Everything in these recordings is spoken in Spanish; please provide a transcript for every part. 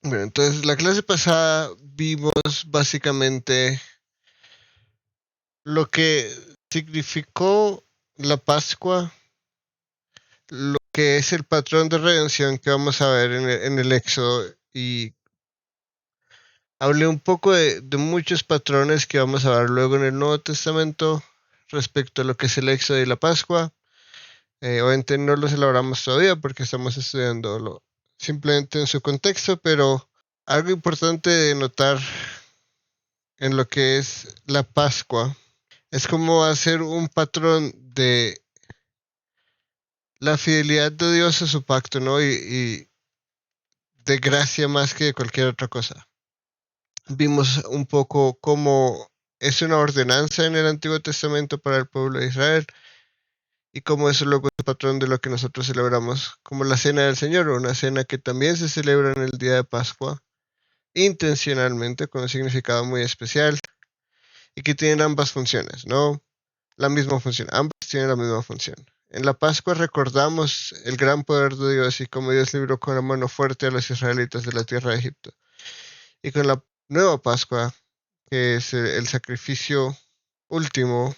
Bueno, entonces la clase pasada vimos básicamente lo que significó la Pascua, lo que es el patrón de redención que vamos a ver en el Éxodo, y hablé un poco de muchos patrones que vamos a ver luego en el Nuevo Testamento respecto a lo que es el Éxodo y la Pascua. Obviamente no los elaboramos todavía porque estamos estudiándolo simplemente en su contexto, pero algo importante de notar en lo que es la Pascua es cómo hacer un patrón de la fidelidad de Dios a su pacto, ¿no? Y de gracia más que de cualquier otra cosa. Vimos un poco cómo es una ordenanza en el Antiguo Testamento para el pueblo de Israel y cómo eso luego es el patrón de lo que nosotros celebramos como la Cena del Señor, una cena que también se celebra en el día de Pascua, intencionalmente, con un significado muy especial y que tienen ambas funciones, ¿no? La misma función, ambas tienen la misma función. En la Pascua recordamos el gran poder de Dios y cómo Dios libró con la mano fuerte a los israelitas de la tierra de Egipto. Y con la nueva Pascua, que es el sacrificio último,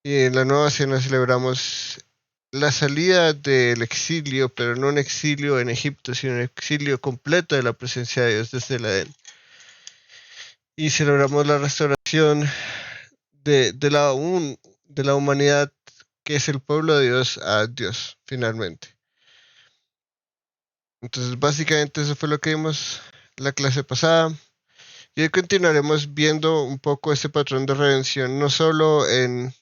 y en la nueva cena celebramos la salida del exilio, pero no un exilio en Egipto, sino un exilio completo de la presencia de Dios desde el Edén. Y celebramos la restauración de la humanidad, que es el pueblo de Dios, a Dios, finalmente. Entonces, básicamente eso fue lo que vimos la clase pasada. Y hoy continuaremos viendo un poco este patrón de redención, no solo en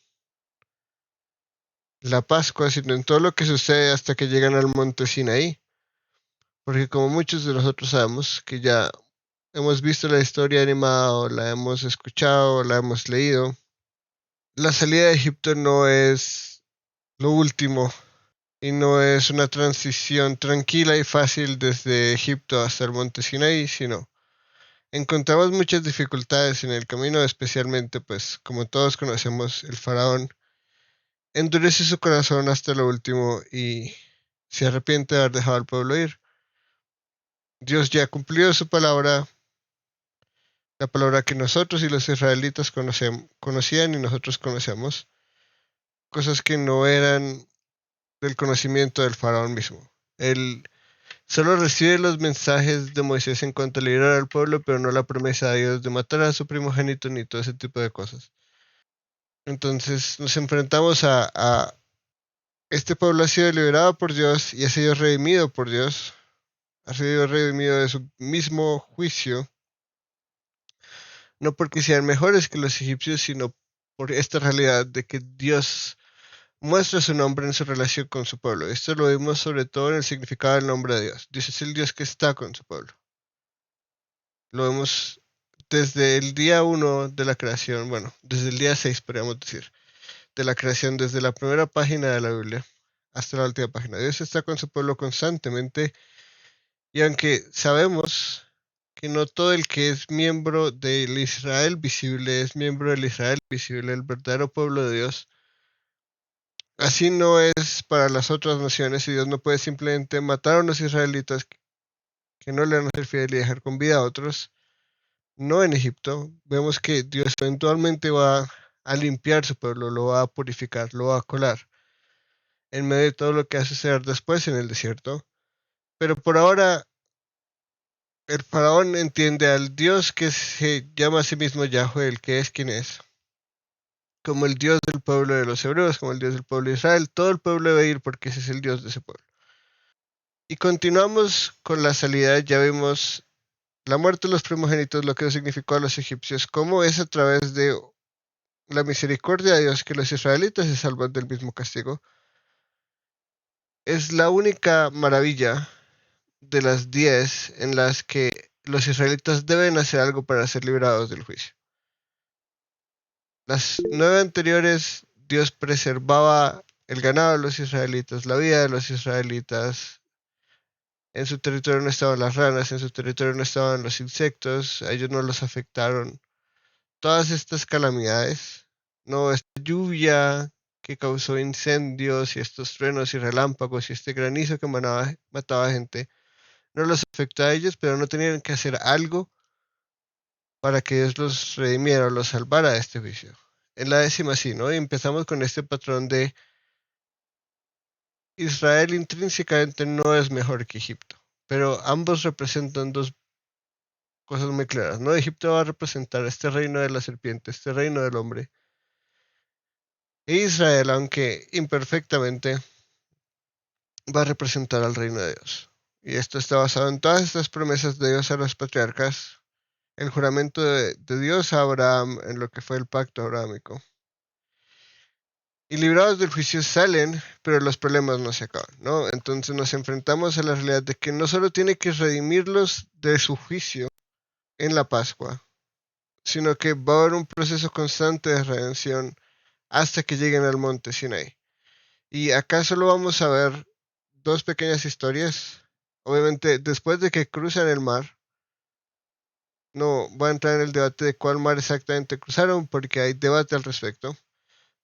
la Pascua, sino en todo lo que sucede hasta que llegan al monte Sinaí. Porque como muchos de nosotros sabemos, que ya hemos visto la historia animada, o la hemos escuchado, o la hemos leído, la salida de Egipto no es lo último y no es una transición tranquila y fácil desde Egipto hasta el monte Sinaí, sino encontramos muchas dificultades en el camino, especialmente, pues, como todos conocemos, el faraón endurece su corazón hasta lo último y se arrepiente de haber dejado al pueblo ir. Dios ya cumplió su palabra, la palabra que nosotros y los israelitas conocían y nosotros conocemos, cosas que no eran del conocimiento del faraón mismo. Él solo recibe los mensajes de Moisés en cuanto a liberar al pueblo, pero no la promesa de Dios de matar a su primogénito ni todo ese tipo de cosas. Entonces nos enfrentamos a este pueblo ha sido liberado por Dios y ha sido redimido por Dios, ha sido redimido de su mismo juicio, no porque sean mejores que los egipcios, sino por esta realidad de que Dios muestra su nombre en su relación con su pueblo. Esto lo vemos sobre todo en el significado del nombre de Dios. Dios es el Dios que está con su pueblo. Lo vemos desde el día 1 de la creación, bueno, desde el día 6 podríamos decir, de la creación, desde la primera página de la Biblia hasta la última página. Dios está con su pueblo constantemente, y aunque sabemos que no todo el que es miembro del Israel visible es miembro del Israel visible, el verdadero pueblo de Dios, así no es para las otras naciones, y Dios no puede simplemente matar a unos israelitas que no le van a ser fieles y dejar con vida a otros. No en Egipto, vemos que Dios eventualmente va a limpiar su pueblo, lo va a purificar, lo va a colar, en medio de todo lo que hace ser después en el desierto. Pero por ahora, el faraón entiende al Dios que se llama a sí mismo Yahweh, el que es quien es, como el Dios del pueblo de los hebreos, como el Dios del pueblo de Israel. Todo el pueblo debe ir porque ese es el Dios de ese pueblo. Y continuamos con la salida. Ya vimos la muerte de los primogénitos, lo que significó a los egipcios, cómo es a través de la misericordia de Dios que los israelitas se salvan del mismo castigo. Es la única maravilla de las 10 en las que los israelitas deben hacer algo para ser liberados del juicio. Las 9 anteriores, Dios preservaba el ganado de los israelitas, la vida de los israelitas. En su territorio no estaban las ranas, en su territorio no estaban los insectos, a ellos no los afectaron todas estas calamidades, no esta lluvia que causó incendios y estos truenos y relámpagos y este granizo que mataba gente, no los afectó a ellos, pero no tenían que hacer algo para que Dios los redimiera o los salvara de este juicio. En la 10ª sí, ¿no? Y empezamos con este patrón de Israel intrínsecamente no es mejor que Egipto, pero ambos representan dos cosas muy claras, ¿no? Egipto va a representar este reino de la serpiente, este reino del hombre. E Israel, aunque imperfectamente, va a representar al reino de Dios. Y esto está basado en todas estas promesas de Dios a los patriarcas, el juramento de Dios a Abraham en lo que fue el pacto abrahámico. Y librados del juicio salen, pero los problemas no se acaban, ¿no? Entonces nos enfrentamos a la realidad de que no solo tiene que redimirlos de su juicio en la Pascua, sino que va a haber un proceso constante de redención hasta que lleguen al monte Sinai. Y acá solo vamos a ver dos pequeñas historias. Obviamente, después de que cruzan el mar, no voy a entrar en el debate de cuál mar exactamente cruzaron, porque hay debate al respecto.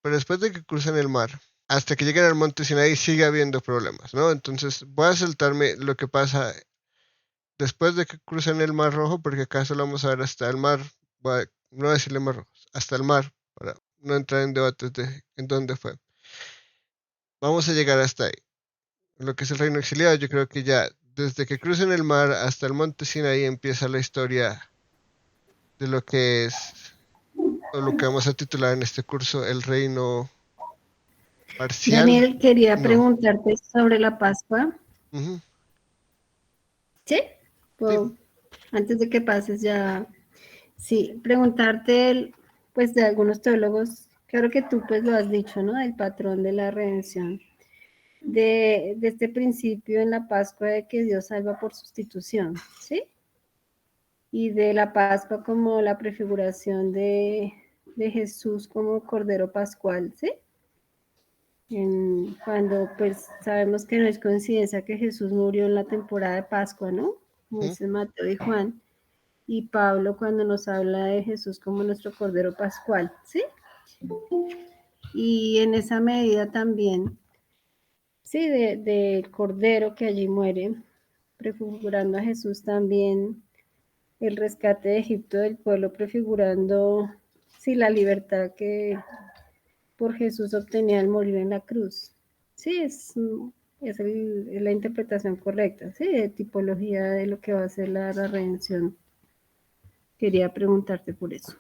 Pero después de que cruzan el mar, hasta que lleguen al monte Sinaí sigue habiendo problemas, ¿no? Entonces voy a saltarme lo que pasa después de que cruzan el Mar Rojo, porque acá solo vamos a ver hasta el mar, no voy a decirle Mar Rojo, hasta el mar, para no entrar en debates de en dónde fue. Vamos a llegar hasta ahí. Lo que es el reino exiliado, yo creo que ya desde que cruzan el mar hasta el monte Sinaí empieza la historia de lo que es, o lo que vamos a titular en este curso, el reino parcial. Daniel, quería No. preguntarte sobre la Pascua. Ujú, ¿Sí? sí. Puedo- Antes de que pases ya, sí, preguntarte, pues de algunos teólogos, claro que tú pues lo has dicho, ¿no? El patrón de la redención, de este principio en la Pascua de que Dios salva por sustitución, ¿sí? Y de la Pascua como la prefiguración de Jesús como Cordero Pascual, ¿sí? Cuando pues sabemos que no es coincidencia que Jesús murió en la temporada de Pascua, ¿no? Como Ujú. dice Mateo y Juan, y Pablo cuando nos habla de Jesús como nuestro Cordero Pascual, ¿sí? Y en esa medida también, sí, de Cordero que allí muere, prefigurando a Jesús también el rescate de Egipto del pueblo, prefigurando, sí, la libertad que por Jesús obtenía al morir en la cruz. Sí, es la interpretación correcta, sí, de tipología de lo que va a ser la redención. Quería preguntarte por eso.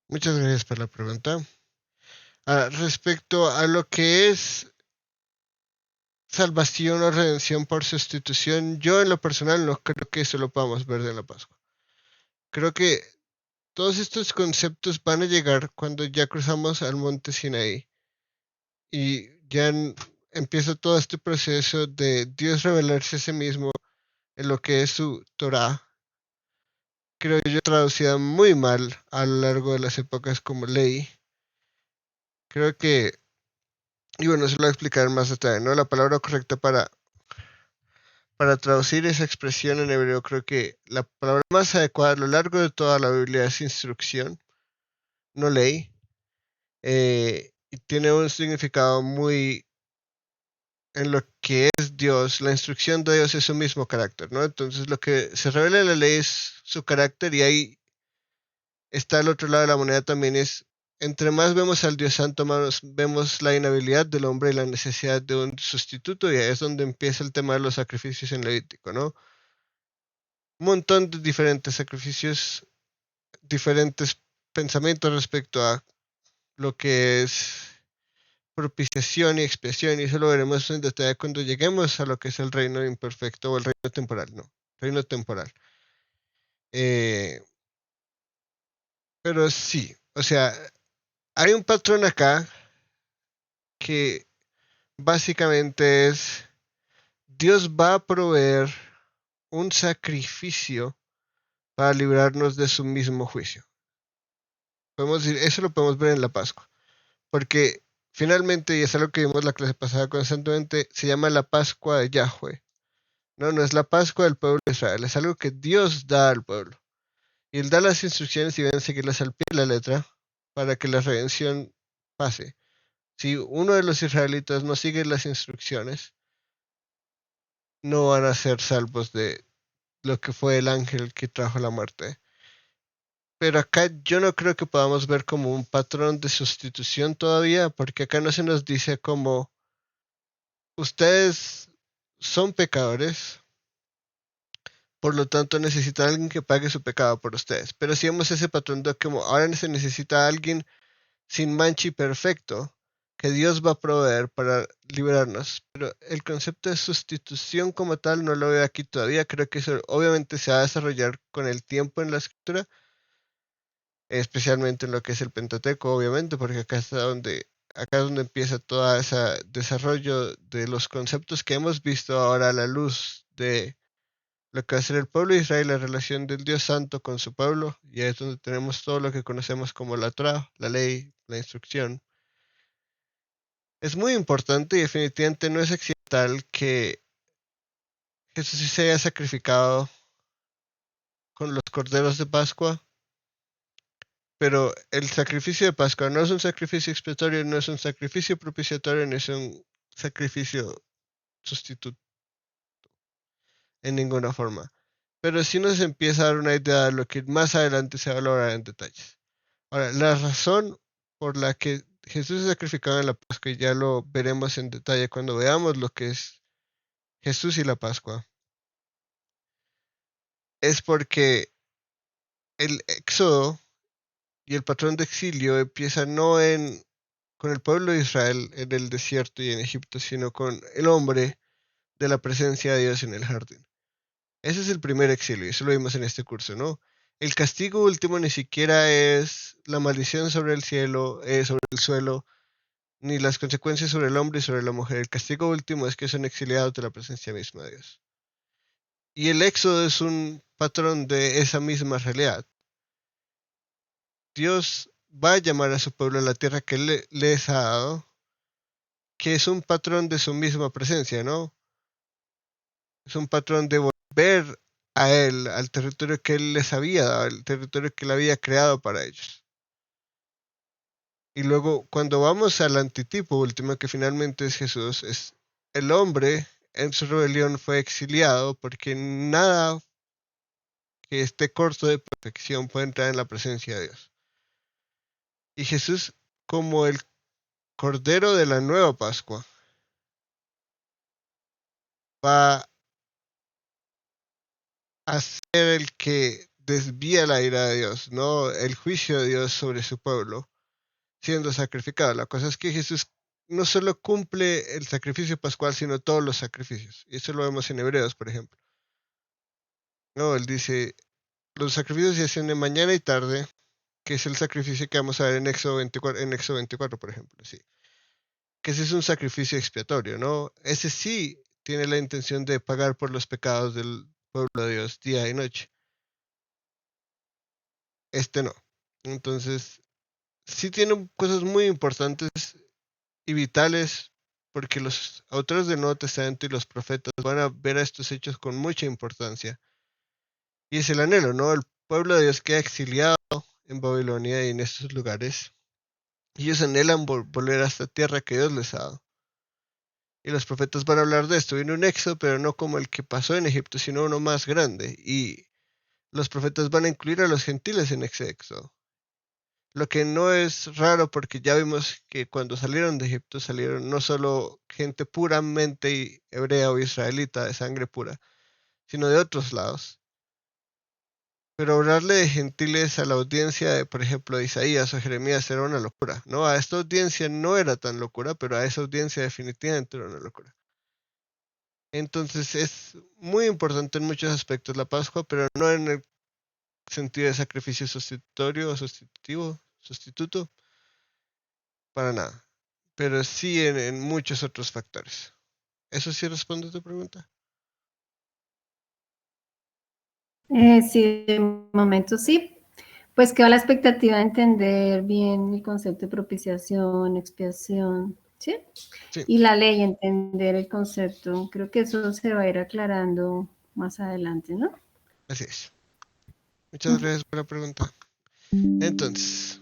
Muchas gracias por la pregunta. Respecto a lo que es salvación o redención por sustitución, yo en lo personal no creo que eso lo podamos ver de la Pascua. Creo que todos estos conceptos van a llegar cuando ya cruzamos al monte Sinaí y ya empieza todo este proceso de Dios revelarse a sí mismo en lo que es su Torah, creo yo traducida muy mal a lo largo de las épocas como ley. Creo que, y bueno, eso lo voy a explicar más detalle, ¿no? La palabra correcta para traducir esa expresión en hebreo, creo que la palabra más adecuada a lo largo de toda la Biblia es instrucción, no ley, y tiene un significado muy en lo que es Dios. La instrucción de Dios es su mismo carácter, ¿no? Entonces lo que se revela en la ley es su carácter y ahí está el otro lado de la moneda también es, entre más vemos al Dios Santo, más vemos la inhabilidad del hombre y la necesidad de un sustituto y ahí es donde empieza el tema de los sacrificios en Levítico, ¿no? Un montón de diferentes sacrificios, diferentes pensamientos respecto a lo que es propiciación y expiación, y eso lo veremos en detalle cuando lleguemos a lo que es el reino imperfecto o el reino temporal, no, reino temporal. Eh, pero sí, o sea, hay un patrón acá que básicamente es Dios va a proveer un sacrificio para librarnos de su mismo juicio. Podemos decir, eso lo podemos ver en la Pascua, porque finalmente, y es algo que vimos la clase pasada constantemente, se llama la Pascua de Yahweh. No, no es la Pascua del pueblo de Israel, es algo que Dios da al pueblo. Y Él da las instrucciones y deben seguirlas al pie de la letra para que la redención pase. Si uno de los israelitas no sigue las instrucciones, no van a ser salvos de lo que fue el ángel que trajo la muerte. Pero acá yo no creo que podamos ver como un patrón de sustitución todavía, porque acá no se nos dice como ustedes son pecadores, por lo tanto necesitan a alguien que pague su pecado por ustedes. Pero si vemos ese patrón de como ahora se necesita a alguien sin mancha y perfecto que Dios va a proveer para liberarnos. Pero el concepto de sustitución como tal no lo veo aquí todavía. Creo que eso obviamente se va a desarrollar con el tiempo en la escritura, especialmente en lo que es el Pentateuco, obviamente, porque acá es donde empieza todo ese desarrollo de los conceptos que hemos visto ahora a la luz de lo que va a ser el pueblo de Israel, la relación del Dios Santo con su pueblo, y ahí es donde tenemos todo lo que conocemos como la Torah, la ley, la instrucción. Es muy importante y definitivamente no es accidental que Jesús sí se haya sacrificado con los corderos de Pascua, pero el sacrificio de Pascua no es un sacrificio expiatorio, no es un sacrificio propiciatorio, no es un sacrificio sustituto en ninguna forma. Pero sí nos empieza a dar una idea de lo que más adelante se va a lograr en detalles. Ahora, la razón por la que Jesús es sacrificado en la Pascua, y ya lo veremos en detalle cuando veamos lo que es Jesús y la Pascua, es porque el éxodo y el patrón de exilio empieza no con el pueblo de Israel en el desierto y en Egipto, sino con el hombre de la presencia de Dios en el jardín. Ese es el primer exilio, y eso lo vimos en este curso, ¿no? El castigo último ni siquiera es la maldición sobre el cielo, sobre el suelo, ni las consecuencias sobre el hombre y sobre la mujer. El castigo último es que son exiliados de la presencia misma de Dios. Y el éxodo es un patrón de esa misma realidad. Dios va a llamar a su pueblo a la tierra que les ha dado, que es un patrón de su misma presencia, ¿no? Es un patrón de volver a Él, al territorio que Él les había dado, al territorio que Él había creado para ellos. Y luego, cuando vamos al antitipo último, que finalmente es Jesús, es el hombre en su rebelión fue exiliado porque nada que esté corto de perfección puede entrar en la presencia de Dios. Y Jesús, como el Cordero de la nueva Pascua, va a ser el que desvía la ira de Dios, no el juicio de Dios sobre su pueblo, siendo sacrificado. La cosa es que Jesús no solo cumple el sacrificio pascual, sino todos los sacrificios. Y eso lo vemos en Hebreos, por ejemplo. No, él dice, los sacrificios se hacen de mañana y tarde, que es el sacrificio que vamos a ver en Éxodo 24, por ejemplo, sí. Que ese es un sacrificio expiatorio, ¿no? Ese sí tiene la intención de pagar por los pecados del pueblo de Dios día y noche. Este no. Entonces, sí tiene cosas muy importantes y vitales porque los autores del Nuevo Testamento y los profetas van a ver a estos hechos con mucha importancia. Y es el anhelo, ¿no? El pueblo de Dios queda exiliado en Babilonia y en estos lugares. Y ellos anhelan volver a esta tierra que Dios les ha dado. Y los profetas van a hablar de esto. Viene un éxodo, pero no como el que pasó en Egipto, sino uno más grande. Y los profetas van a incluir a los gentiles en ese éxodo. Lo que no es raro porque ya vimos que cuando salieron de Egipto salieron no solo gente puramente hebrea o israelita de sangre pura, sino de otros lados. Pero hablarle de gentiles a la audiencia de, por ejemplo, de Isaías o Jeremías era una locura, ¿no? A esta audiencia no era tan locura, pero a esa audiencia definitivamente era una locura. Entonces es muy importante en muchos aspectos la Pascua, pero no en el sentido de sacrificio sustitutorio o sustituto, para nada. Pero sí en muchos otros factores. ¿Eso sí responde a tu pregunta? Sí, de momento sí. Pues queda la expectativa de entender bien el concepto de propiciación, expiación, ¿sí? Sí, Y la ley, entender el concepto. Creo que eso se va a ir aclarando más adelante, ¿no? así es. Muchas gracias por la pregunta. Entonces,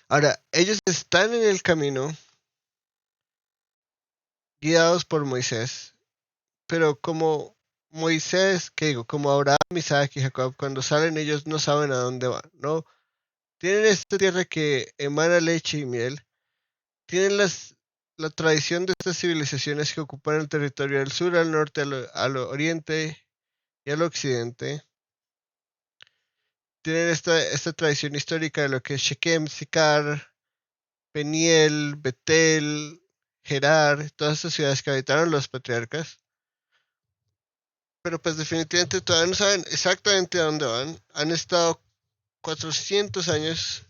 ahora, ellos están en el camino guiados por Moisés, pero como Moisés, que digo, como Abraham, Isaac y Jacob, cuando salen ellos no saben a dónde van, ¿no? Tienen esta tierra que emana leche y miel, tienen la tradición de estas civilizaciones que ocupan el territorio del sur, al norte, al oriente y al occidente. Tienen esta tradición histórica de lo que es Shechem, Sicar, Peniel, Betel, Gerar, todas estas ciudades que habitaron los patriarcas. Pero pues definitivamente todavía no saben exactamente a dónde van. Han estado 400 años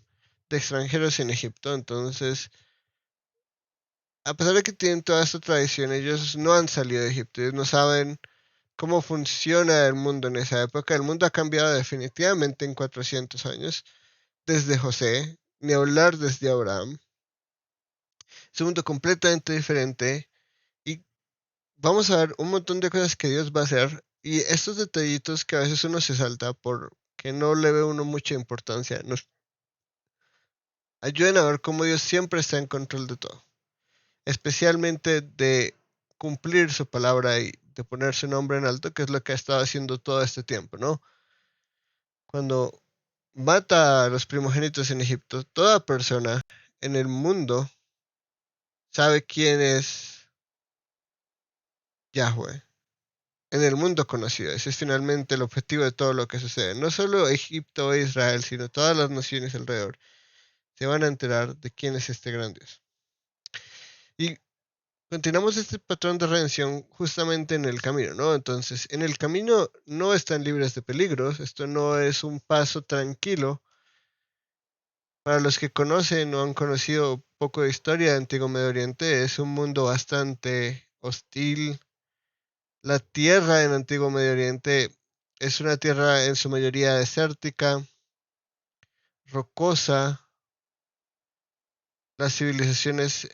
de extranjeros en Egipto, entonces, a pesar de que tienen toda esta tradición, ellos no han salido de Egipto, ellos no saben cómo funciona el mundo en esa época. El mundo ha cambiado definitivamente en 400 años, desde José, ni hablar desde Abraham. Es un mundo completamente diferente y vamos a ver un montón de cosas que Dios va a hacer y estos detallitos que a veces uno se salta porque no le ve uno mucha importancia, nos ayudan a ver cómo Dios siempre está en control de todo, especialmente de cumplir su palabra y de poner su nombre en alto, que es lo que ha estado haciendo todo este tiempo, ¿no? Cuando mata a los primogénitos en Egipto, toda persona en el mundo sabe quién es Yahweh. En el mundo conocido. Ese es finalmente el objetivo de todo lo que sucede. No solo Egipto e Israel, sino todas las naciones alrededor se van a enterar de quién es este gran Dios. Y continuamos este patrón de redención justamente en el camino, ¿no? Entonces, en el camino no están libres de peligros, esto no es un paso tranquilo. Para los que conocen o han conocido poco de historia de Antiguo Medio Oriente, es un mundo bastante hostil. La tierra en Antiguo Medio Oriente es una tierra en su mayoría desértica, rocosa. Las civilizaciones,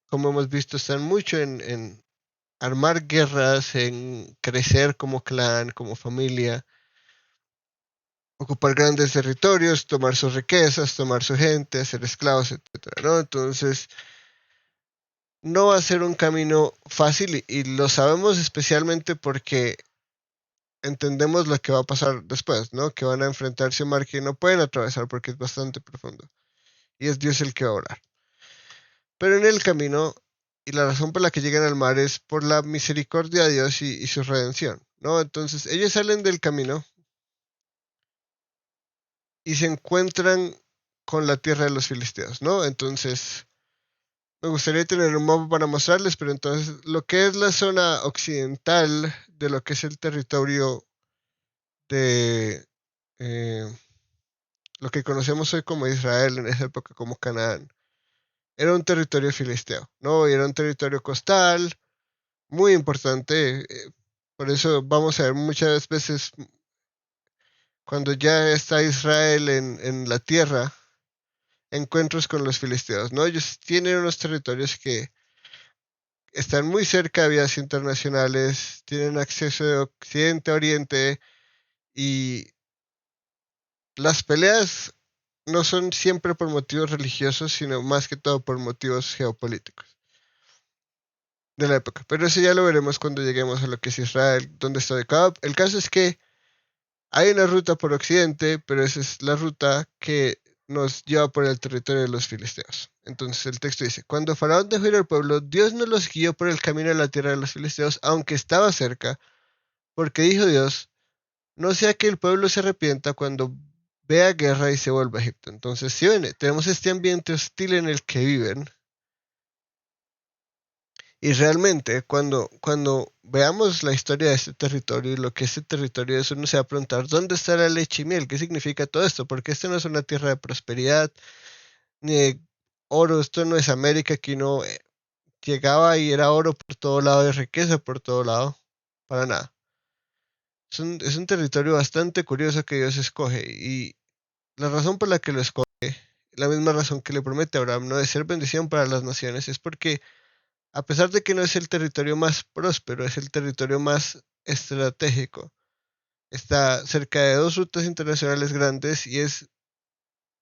como hemos visto, están mucho en armar guerras, en crecer como clan, como familia, ocupar grandes territorios, tomar sus riquezas, tomar su gente, hacer esclavos, etcétera, ¿no? Entonces, no va a ser un camino fácil y lo sabemos especialmente porque entendemos lo que va a pasar después, ¿no? Que van a enfrentarse a un mar que no pueden atravesar porque es bastante profundo. Y es Dios el que va a orar. Pero en el camino, y la razón por la que llegan al mar es por la misericordia de Dios y su redención, ¿no? Entonces ellos salen del camino y se encuentran con la tierra de los filisteos, ¿no? Entonces me gustaría tener un mapa para mostrarles, pero entonces lo que es la zona occidental de lo que es el territorio de lo que conocemos hoy como Israel, en esa época como Canaán, era un territorio filisteo, ¿no? Y era un territorio costal muy importante. Por eso vamos a ver muchas veces cuando ya está Israel en la tierra, encuentros con los filisteos, ¿no? Ellos tienen unos territorios que están muy cerca de vías internacionales, tienen acceso de occidente a oriente y las peleas no son siempre por motivos religiosos, sino más que todo por motivos geopolíticos de la época. Pero eso ya lo veremos cuando lleguemos a lo que es Israel, donde está ubicado. El caso es que hay una ruta por occidente, pero esa es la ruta que nos lleva por el territorio de los filisteos. Entonces el texto dice, cuando Faraón dejó ir al pueblo, Dios no los guió por el camino a la tierra de los filisteos, aunque estaba cerca, porque dijo Dios, no sea que el pueblo se arrepienta cuando vea guerra y se vuelva a Egipto. Entonces, si ven, tenemos este ambiente hostil en el que viven, y realmente, cuando veamos la historia de este territorio y lo que este territorio es, uno se va a preguntar, ¿dónde está la leche y miel? ¿Qué significa todo esto? Porque esta no es una tierra de prosperidad, ni de oro, esto no es América, que uno llegaba y era oro por todo lado y riqueza por todo lado, para nada. Es un territorio bastante curioso que Dios escoge, y la razón por la que lo escoge, la misma razón que le promete a Abraham, no de ser bendición para las naciones, es porque a pesar de que no es el territorio más próspero, es el territorio más estratégico. Está cerca de dos rutas internacionales grandes y es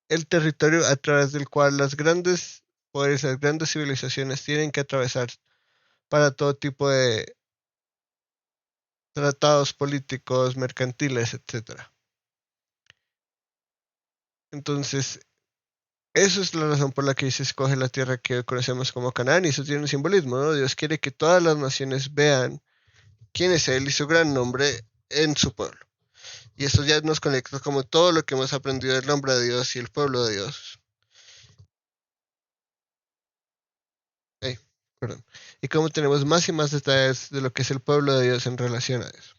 el territorio a través del cual las grandes poderes, las grandes civilizaciones tienen que atravesar para todo tipo tratados políticos, mercantiles, etc. Entonces, eso es la razón por la que se escoge la tierra que hoy conocemos como Canaán, y eso tiene un simbolismo, ¿no? Dios quiere que todas las naciones vean quién es Él y su gran nombre en su pueblo. Y eso ya nos conecta como todo lo que hemos aprendido del nombre de Dios y el pueblo de Dios. Hey, perdón. Y cómo tenemos más y más detalles de lo que es el pueblo de Dios en relación a eso.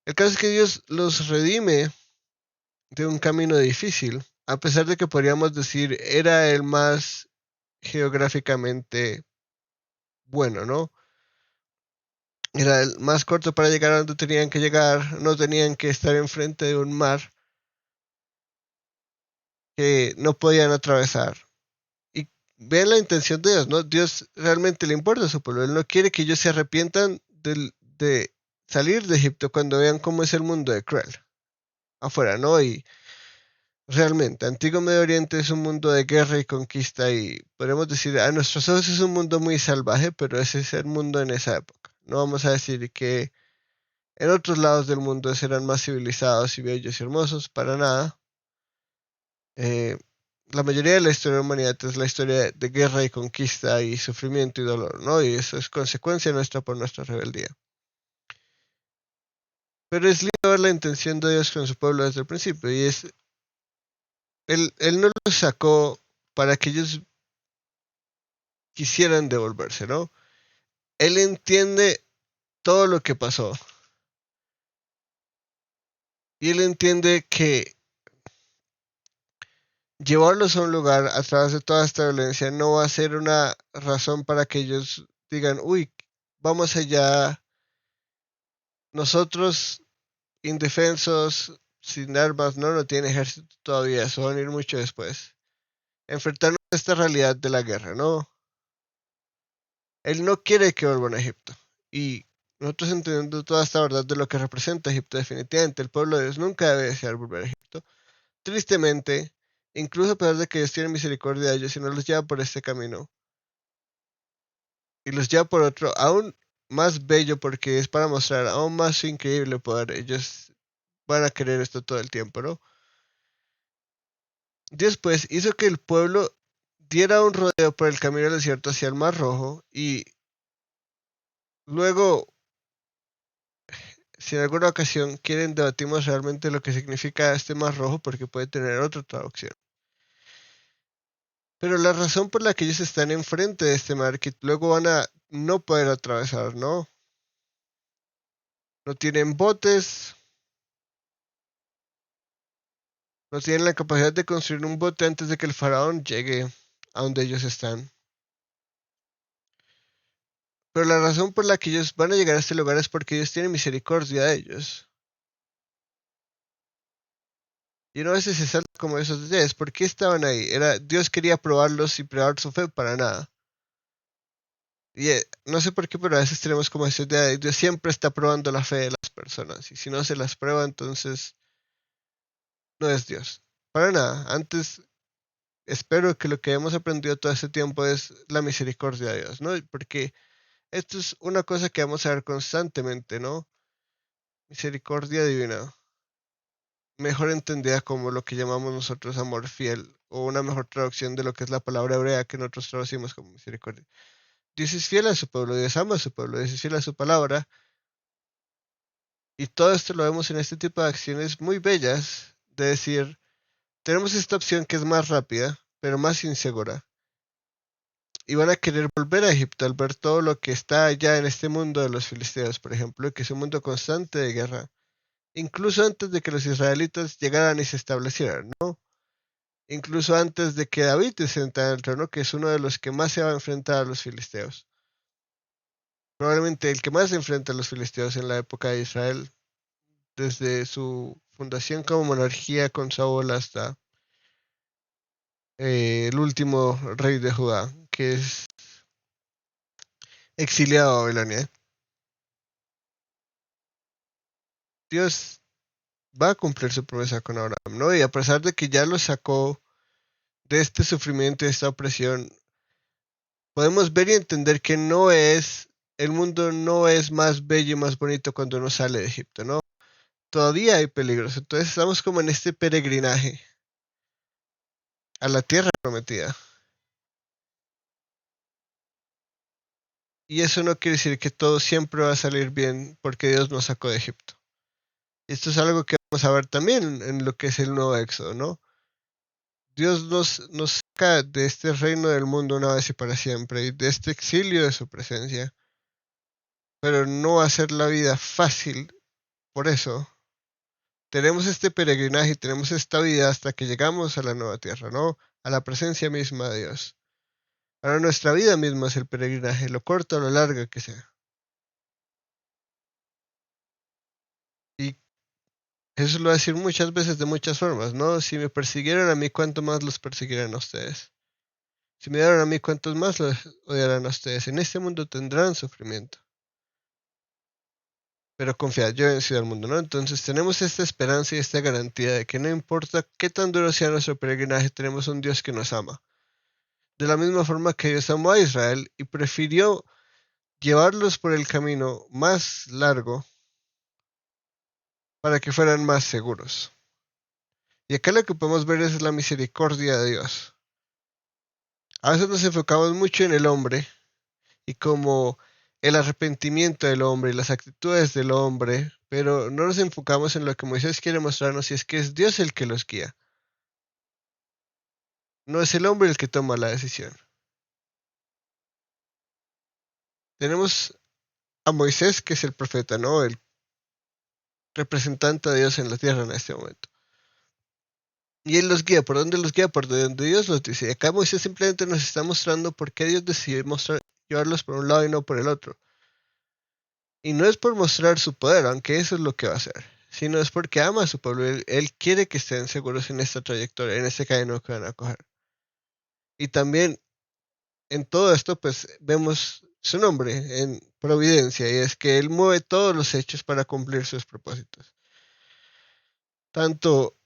El caso es que Dios los redime de un camino difícil, a pesar de que podríamos decir era el más geográficamente bueno, ¿no? Era el más corto para llegar a donde tenían que llegar, no tenían que estar enfrente de un mar que no podían atravesar. Y vean la intención de Dios, ¿no? Dios realmente le importa a su pueblo, Él no quiere que ellos se arrepientan de salir de Egipto cuando vean cómo es el mundo de cruel afuera, ¿no? Y realmente, Antiguo Medio Oriente es un mundo de guerra y conquista y podemos decir, a nuestros ojos es un mundo muy salvaje, pero ese es el mundo en esa época. No vamos a decir que en otros lados del mundo serán más civilizados y bellos y hermosos, para nada. Eh, la mayoría de la historia de la humanidad es la historia de guerra y conquista y sufrimiento y dolor, ¿no? Y eso es consecuencia nuestra por nuestra rebeldía. Pero es lindo ver la intención de Dios con su pueblo desde el principio, y es, él no los sacó para que ellos quisieran devolverse, ¿no? Él entiende todo lo que pasó. Y él entiende que llevarlos a un lugar a través de toda esta violencia no va a ser una razón para que ellos digan, uy, vamos allá, nosotros indefensos, sin armas, no tiene ejército todavía, eso va a venir mucho después. Enfrentarnos a esta realidad de la guerra, ¿no? Él no quiere que vuelvan a Egipto. Y nosotros entendiendo toda esta verdad de lo que representa Egipto, definitivamente el pueblo de Dios nunca debe desear volver a Egipto. Tristemente, incluso a pesar de que Dios tiene misericordia de ellos y no los lleva por este camino, y los lleva por otro aún más bello porque es para mostrar aún más su increíble poder, ellos van a querer esto todo el tiempo, ¿no? Dios pues hizo que el pueblo diera un rodeo por el camino del desierto hacia el Mar Rojo, y luego, si en alguna ocasión quieren, debatimos realmente lo que significa este Mar Rojo porque puede tener otra traducción. Pero la razón por la que ellos están enfrente de este mar, que luego van a no poder atravesar, ¿no? No tienen botes, no tienen la capacidad de construir un bote antes de que el faraón llegue a donde ellos están. Pero la razón por la que ellos van a llegar a este lugar es porque Dios tiene misericordia de ellos. Y uno a veces se salta como esos detalles. ¿Por qué estaban ahí? Dios quería probarlos y probar su fe para nada. Y no sé por qué, pero a veces tenemos como esa idea de Dios siempre está probando la fe de las personas. Y si no se las prueba, entonces no es Dios. Para nada. Antes, espero que lo que hemos aprendido todo este tiempo es la misericordia de Dios, ¿no? Porque esto es una cosa que vamos a ver constantemente, ¿no? Misericordia divina. Mejor entendida como lo que llamamos nosotros amor fiel, o una mejor traducción de lo que es la palabra hebrea que nosotros traducimos como misericordia. Dios es fiel a su pueblo, Dios ama a su pueblo, Dios es fiel a su palabra, y todo esto lo vemos en este tipo de acciones muy bellas, de decir, tenemos esta opción que es más rápida, pero más insegura, y van a querer volver a Egipto al ver todo lo que está allá en este mundo de los filisteos, por ejemplo, que es un mundo constante de guerra, incluso antes de que los israelitas llegaran y se establecieran, ¿no? Incluso antes de que David se sentara en el trono, que es uno de los que más se va a enfrentar a los filisteos. Probablemente el que más se enfrenta a los filisteos en la época de Israel, desde su fundación como monarquía con Saúl hasta el último rey de Judá, que es exiliado a Babilonia. Dios va a cumplir su promesa con Abraham, ¿no? Y a pesar de que ya lo sacó de este sufrimiento y esta opresión, podemos ver y entender que no es el mundo no es más bello y más bonito cuando uno sale de Egipto, ¿no? Todavía hay peligros. Entonces estamos como en este peregrinaje a la tierra prometida. Y eso no quiere decir que todo siempre va a salir bien porque Dios nos sacó de Egipto. Esto es algo que vamos a ver también en lo que es el nuevo Éxodo, ¿no? Dios nos saca de este reino del mundo una vez y para siempre, y de este exilio de su presencia. Pero no va a ser la vida fácil. Por eso tenemos este peregrinaje y tenemos esta vida hasta que llegamos a la nueva tierra, ¿no? A la presencia misma de Dios. Ahora nuestra vida misma es el peregrinaje, lo corto o lo largo que sea. Y Jesús lo va a decir muchas veces de muchas formas, ¿no? Si me persiguieron a mí, ¿cuánto más los perseguirán a ustedes? Si me odiaron a mí, ¿cuántos más los odiarán a ustedes? En este mundo tendrán sufrimiento. Pero confiad, yo he vencido al mundo, ¿no? Entonces tenemos esta esperanza y esta garantía de que no importa qué tan duro sea nuestro peregrinaje, tenemos un Dios que nos ama. De la misma forma que Dios amó a Israel y prefirió llevarlos por el camino más largo para que fueran más seguros. Y acá lo que podemos ver es la misericordia de Dios. A veces nos enfocamos mucho en el hombre y como el arrepentimiento del hombre y las actitudes del hombre, pero no nos enfocamos en lo que Moisés quiere mostrarnos y es que es Dios el que los guía. No es el hombre el que toma la decisión. Tenemos a Moisés, que es el profeta, ¿no? El representante de Dios en la tierra en este momento. Y él los guía. ¿Por dónde los guía? Por donde Dios los dice. Y acá Moisés simplemente nos está mostrando por qué Dios decidió llevarlos por un lado y no por el otro. Y no es por mostrar su poder, aunque eso es lo que va a hacer, sino es porque ama a su pueblo. Él quiere que estén seguros en esta trayectoria, en este camino que van a coger. Y también en todo esto, pues vemos su nombre en providencia, y es que Él mueve todos los hechos para cumplir sus propósitos. Tanto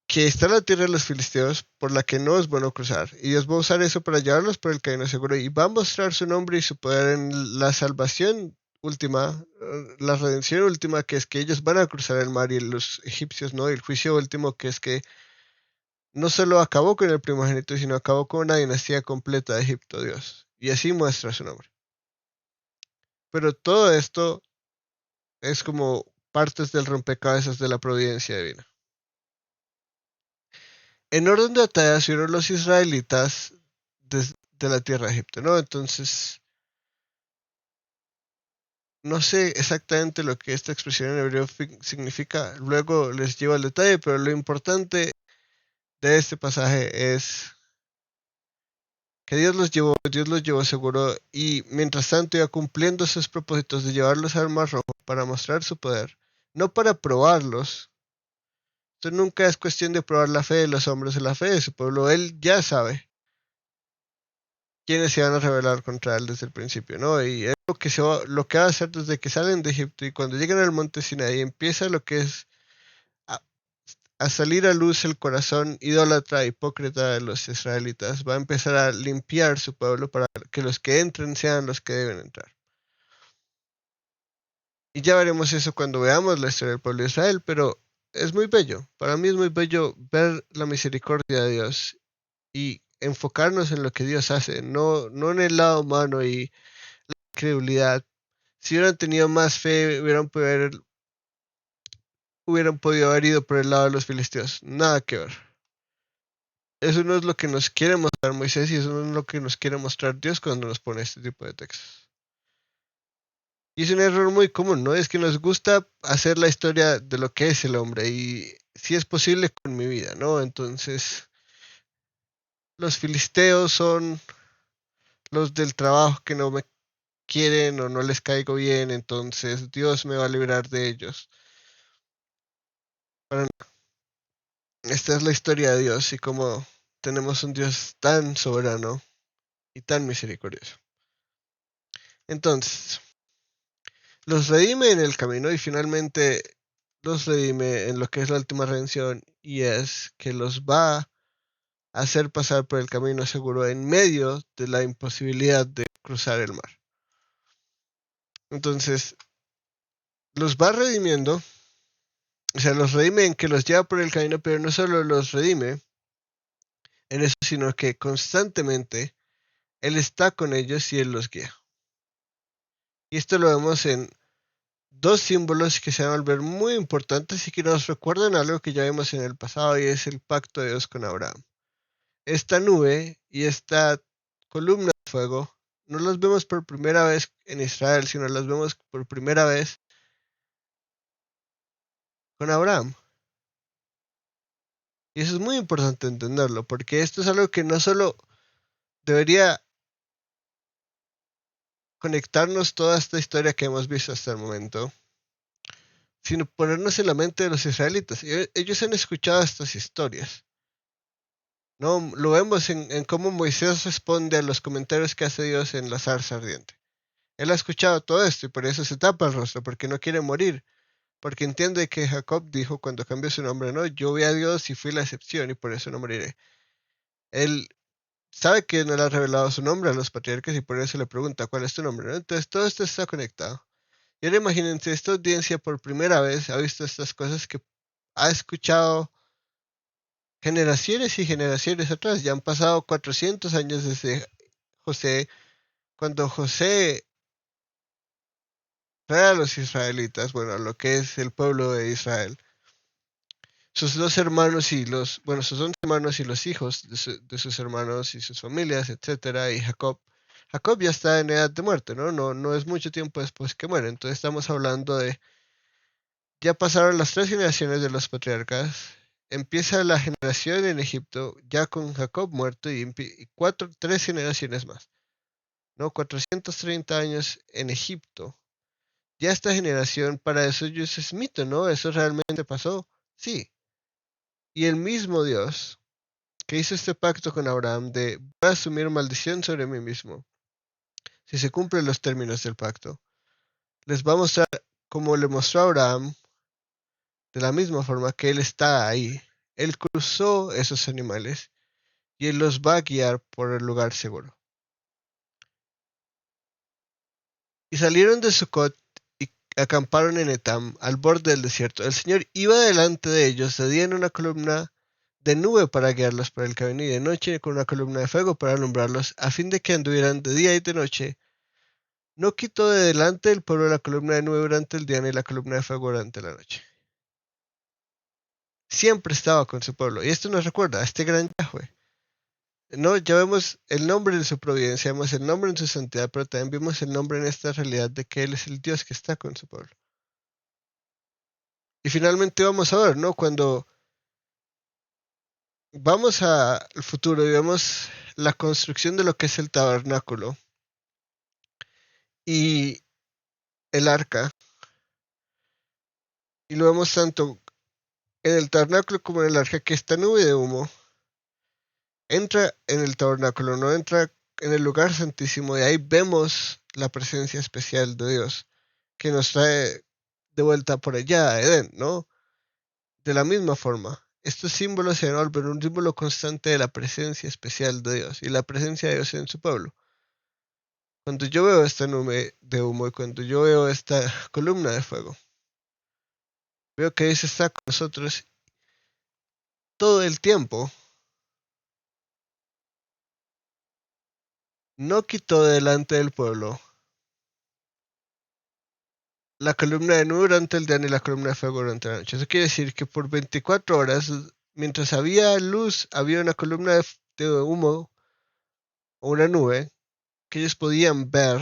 que está la tierra de los filisteos por la que no es bueno cruzar, y Dios va a usar eso para llevarlos por el camino seguro, y va a mostrar su nombre y su poder en la salvación última, la redención última, que es que ellos van a cruzar el mar y los egipcios no, y el juicio último, que es que no solo acabó con el primogénito, sino acabó con una dinastía completa de Egipto, Dios, y así muestra su nombre. Pero todo esto es como partes del rompecabezas de la providencia divina. En orden de batalla subieron los israelitas desde la tierra de Egipto, ¿no? Entonces, no sé exactamente lo que esta expresión en hebreo significa, luego les llevo al detalle, pero lo importante de este pasaje es que Dios los llevó seguro y mientras tanto iba cumpliendo sus propósitos de llevarlos al Mar Rojo para mostrar su poder, no para probarlos. Esto nunca es cuestión de probar la fe de los hombres o la fe de su pueblo. Él ya sabe quiénes se van a rebelar contra él desde el principio, ¿no? Y es lo que va a hacer desde que salen de Egipto y cuando llegan al monte Sinaí empieza lo que es a, a salir a luz el corazón idólatra, hipócrita de los israelitas. Va a empezar a limpiar su pueblo para que los que entren sean los que deben entrar. Y ya veremos eso cuando veamos la historia del pueblo de Israel, pero es muy bello. Para mí es muy bello ver la misericordia de Dios y enfocarnos en lo que Dios hace, no en el lado humano y la incredulidad. Si hubieran tenido más fe, hubieran podido haber ido por el lado de los filisteos. Nada que ver. Eso no es lo que nos quiere mostrar Moisés y eso no es lo que nos quiere mostrar Dios cuando nos pone este tipo de textos. Y es un error muy común, ¿no? Es que nos gusta hacer la historia de lo que es el hombre y si es posible con mi vida, ¿no? Entonces, los filisteos son los del trabajo que no me quieren o no les caigo bien, entonces Dios me va a librar de ellos. Bueno, esta es la historia de Dios y como tenemos un Dios tan soberano y tan misericordioso. Entonces, los redime en el camino y finalmente los redime en lo que es la última redención y es que los va a hacer pasar por el camino seguro en medio de la imposibilidad de cruzar el mar. Entonces, los va redimiendo, o sea, los redime en que los lleva por el camino, pero no solo los redime en eso, sino que constantemente Él está con ellos y Él los guía. Y esto lo vemos en dos símbolos que se van a volver muy importantes y que nos recuerdan algo que ya vimos en el pasado y es el pacto de Dios con Abraham. Esta nube y esta columna de fuego no las vemos por primera vez en Israel, sino las vemos por primera vez con Abraham. Y eso es muy importante entenderlo, porque esto es algo que no solo debería conectarnos toda esta historia que hemos visto hasta el momento, sino ponernos en la mente de los israelitas. Ellos han escuchado estas historias. No, lo vemos en cómo Moisés responde a los comentarios que hace Dios en la zarza ardiente. Él ha escuchado todo esto y por eso se tapa el rostro, porque no quiere morir, porque entiende que Jacob dijo cuando cambió su nombre, no, yo vi a Dios y fui la excepción y por eso no moriré. Él sabe que no le ha revelado su nombre a los patriarcas y por eso le pregunta cuál es tu nombre, ¿no? Entonces todo esto está conectado. Y ahora imagínense, esta audiencia por primera vez ha visto estas cosas que ha escuchado generaciones y generaciones atrás. Ya han pasado 400 años desde José, cuando José trae a los israelitas, bueno, a lo que es el pueblo de Israel, sus dos hermanos y los, bueno, sus 11 hermanos y los hijos de sus hermanos y sus familias, etcétera, y Jacob. Jacob ya está en edad de muerte, ¿no? No es mucho tiempo después que muere. Entonces estamos hablando de, ya pasaron las tres generaciones de los patriarcas, empieza la generación en Egipto, ya con Jacob muerto, y tres generaciones más, ¿no? 430 años en Egipto. Ya esta generación, para eso es mito, ¿no? Eso realmente pasó, sí. Y el mismo Dios que hizo este pacto con Abraham de voy a asumir maldición sobre mí mismo, si se cumplen los términos del pacto, les va a mostrar como le mostró a Abraham, de la misma forma que él está ahí. Él cruzó esos animales y él los va a guiar por el lugar seguro. Y salieron de Sucot y acamparon en Etam, al borde del desierto. El Señor iba delante de ellos de día en una columna de nube para guiarlos por el camino y de noche con una columna de fuego para alumbrarlos, a fin de que anduvieran de día y de noche. No quitó de delante del pueblo la columna de nube durante el día ni la columna de fuego durante la noche. Siempre estaba con su pueblo. Y esto nos recuerda a este gran Yahweh. No, ya vemos el nombre en su providencia, vemos el nombre en su santidad, pero también vemos el nombre en esta realidad de que Él es el Dios que está con su pueblo. Y finalmente vamos a ver, ¿no? Cuando vamos al futuro y vemos la construcción de lo que es el tabernáculo y el arca, y lo vemos tanto en el tabernáculo como en el arca, que esta nube de humo entra en el tabernáculo, no entra en el lugar santísimo, y ahí vemos la presencia especial de Dios que nos trae de vuelta por allá a Edén, ¿no? De la misma forma, estos símbolos se vuelven un símbolo constante de la presencia especial de Dios y la presencia de Dios en su pueblo. Cuando yo veo esta nube de humo y cuando yo veo esta columna de fuego, veo que Dios está con nosotros todo el tiempo. No quitó delante del pueblo la columna de nube durante el día ni la columna de fuego durante la noche. Eso quiere decir que por 24 horas, mientras había luz, había una columna de humo o una nube que ellos podían ver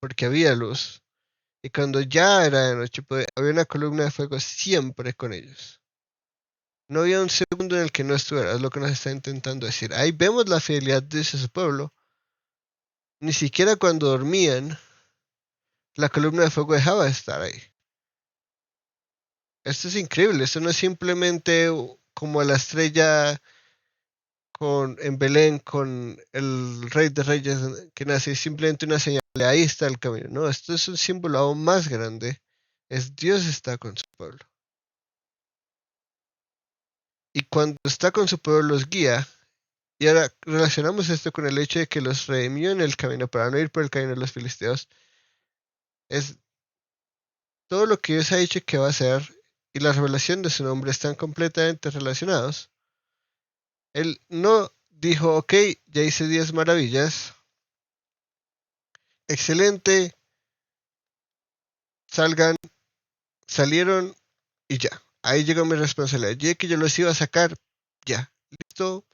porque había luz. Y cuando ya era de noche, había una columna de fuego siempre con ellos. No había un segundo en el que no estuviera, es lo que nos está intentando decir. Ahí vemos la fidelidad de ese pueblo. Ni siquiera cuando dormían, la columna de fuego dejaba de estar ahí. Esto es increíble, esto no es simplemente como la estrella en Belén con el Rey de Reyes que nace, es simplemente una señal de ahí está el camino. No, esto es un símbolo aún más grande. Es Dios está con su pueblo. Y cuando está con su pueblo los guía. Y ahora relacionamos esto con el hecho de que los redimió en el camino para no ir por el camino de los filisteos. Es todo lo que Dios ha dicho que va a hacer y la revelación de su nombre están completamente relacionados. Él no dijo, ok, ya hice 10 maravillas, excelente, salgan, salieron y ya. Ahí llegó mi responsabilidad. Ya que yo los iba a sacar, ya, listo.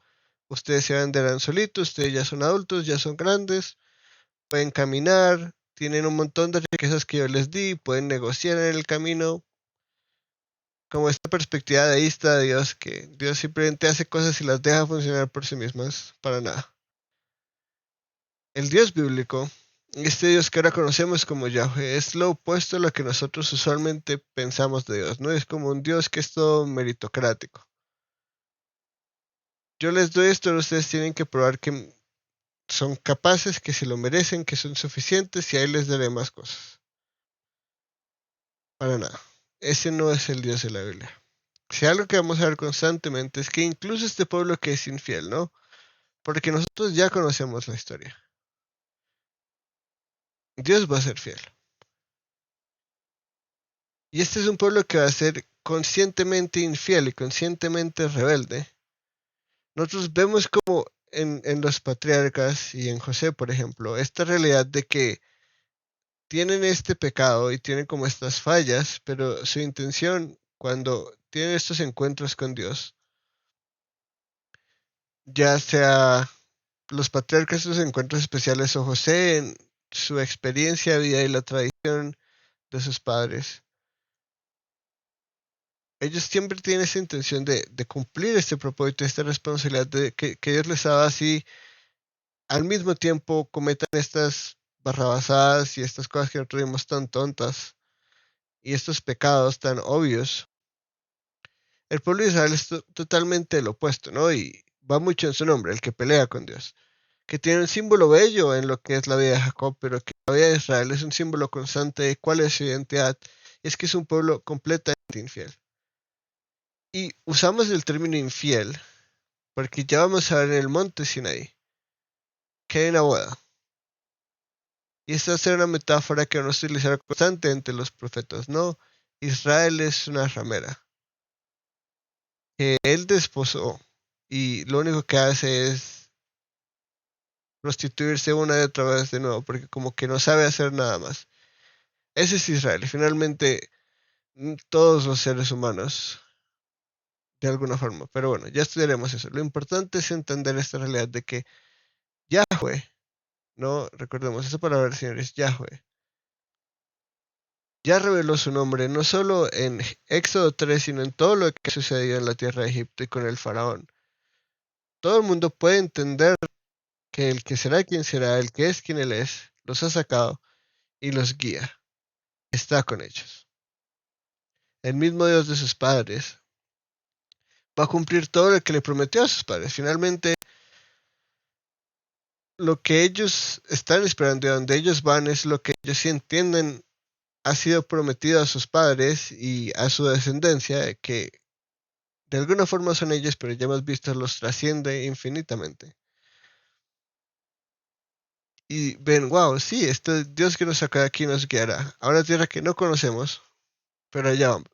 Ustedes se venderán solitos, ustedes ya son adultos, ya son grandes, pueden caminar, tienen un montón de riquezas que yo les di, pueden negociar en el camino. Como esta perspectiva deísta de Dios, que Dios simplemente hace cosas y las deja funcionar por sí mismas, para nada. El Dios bíblico, este Dios que ahora conocemos como Yahweh, es lo opuesto a lo que nosotros usualmente pensamos de Dios, ¿no? Es como un Dios que es todo meritocrático. Yo les doy esto, ustedes tienen que probar que son capaces, que se lo merecen, que son suficientes y ahí les daré más cosas. Para nada. Ese no es el Dios de la Biblia. Si algo que vamos a ver constantemente es que incluso este pueblo que es infiel, ¿no? Porque nosotros ya conocemos la historia. Dios va a ser fiel. Y este es un pueblo que va a ser conscientemente infiel y conscientemente rebelde. Nosotros vemos como en los patriarcas y en José, por ejemplo, esta realidad de que tienen este pecado y tienen como estas fallas, pero su intención cuando tienen estos encuentros con Dios, ya sea los patriarcas, estos encuentros especiales o José en su experiencia de vida y la tradición de sus padres, ellos siempre tienen esa intención de cumplir este propósito, esta responsabilidad de que Dios les ha dado así, al mismo tiempo cometan estas barrabasadas y estas cosas que nosotros vimos tan tontas y estos pecados tan obvios. El pueblo de Israel es totalmente el opuesto, ¿no? Y va mucho en su nombre, el que pelea con Dios, que tiene un símbolo bello en lo que es la vida de Jacob, pero que la vida de Israel es un símbolo constante de cuál es su identidad, y es que es un pueblo completamente infiel. Y usamos el término infiel porque ya vamos a ver en el monte Sinaí que hay una boda. Y esta va a ser una metáfora que vamos a utilizar constante entre los profetas, ¿no? Israel es una ramera que él desposó y lo único que hace es prostituirse una y otra vez de nuevo porque como que no sabe hacer nada más. Ese es Israel y finalmente todos los seres humanos de alguna forma. Pero bueno, ya estudiaremos eso. Lo importante es entender esta realidad de que Yahweh, ¿no? Recordemos esa palabra, señores, Yahweh ya reveló su nombre no solo en Éxodo 3, sino en todo lo que sucedió en la tierra de Egipto y con el faraón. Todo el mundo puede entender que el que será quien será, el que es quien él es, los ha sacado y los guía. Está con ellos. El mismo Dios de sus padres va a cumplir todo lo que le prometió a sus padres. Finalmente, lo que ellos están esperando y a donde ellos van es lo que ellos sí entienden ha sido prometido a sus padres y a su descendencia, que de alguna forma son ellos, pero ya hemos visto los trasciende infinitamente. Y ven, wow, sí, este Dios que nos saca de aquí nos guiará a una tierra que no conocemos, pero allá vamos.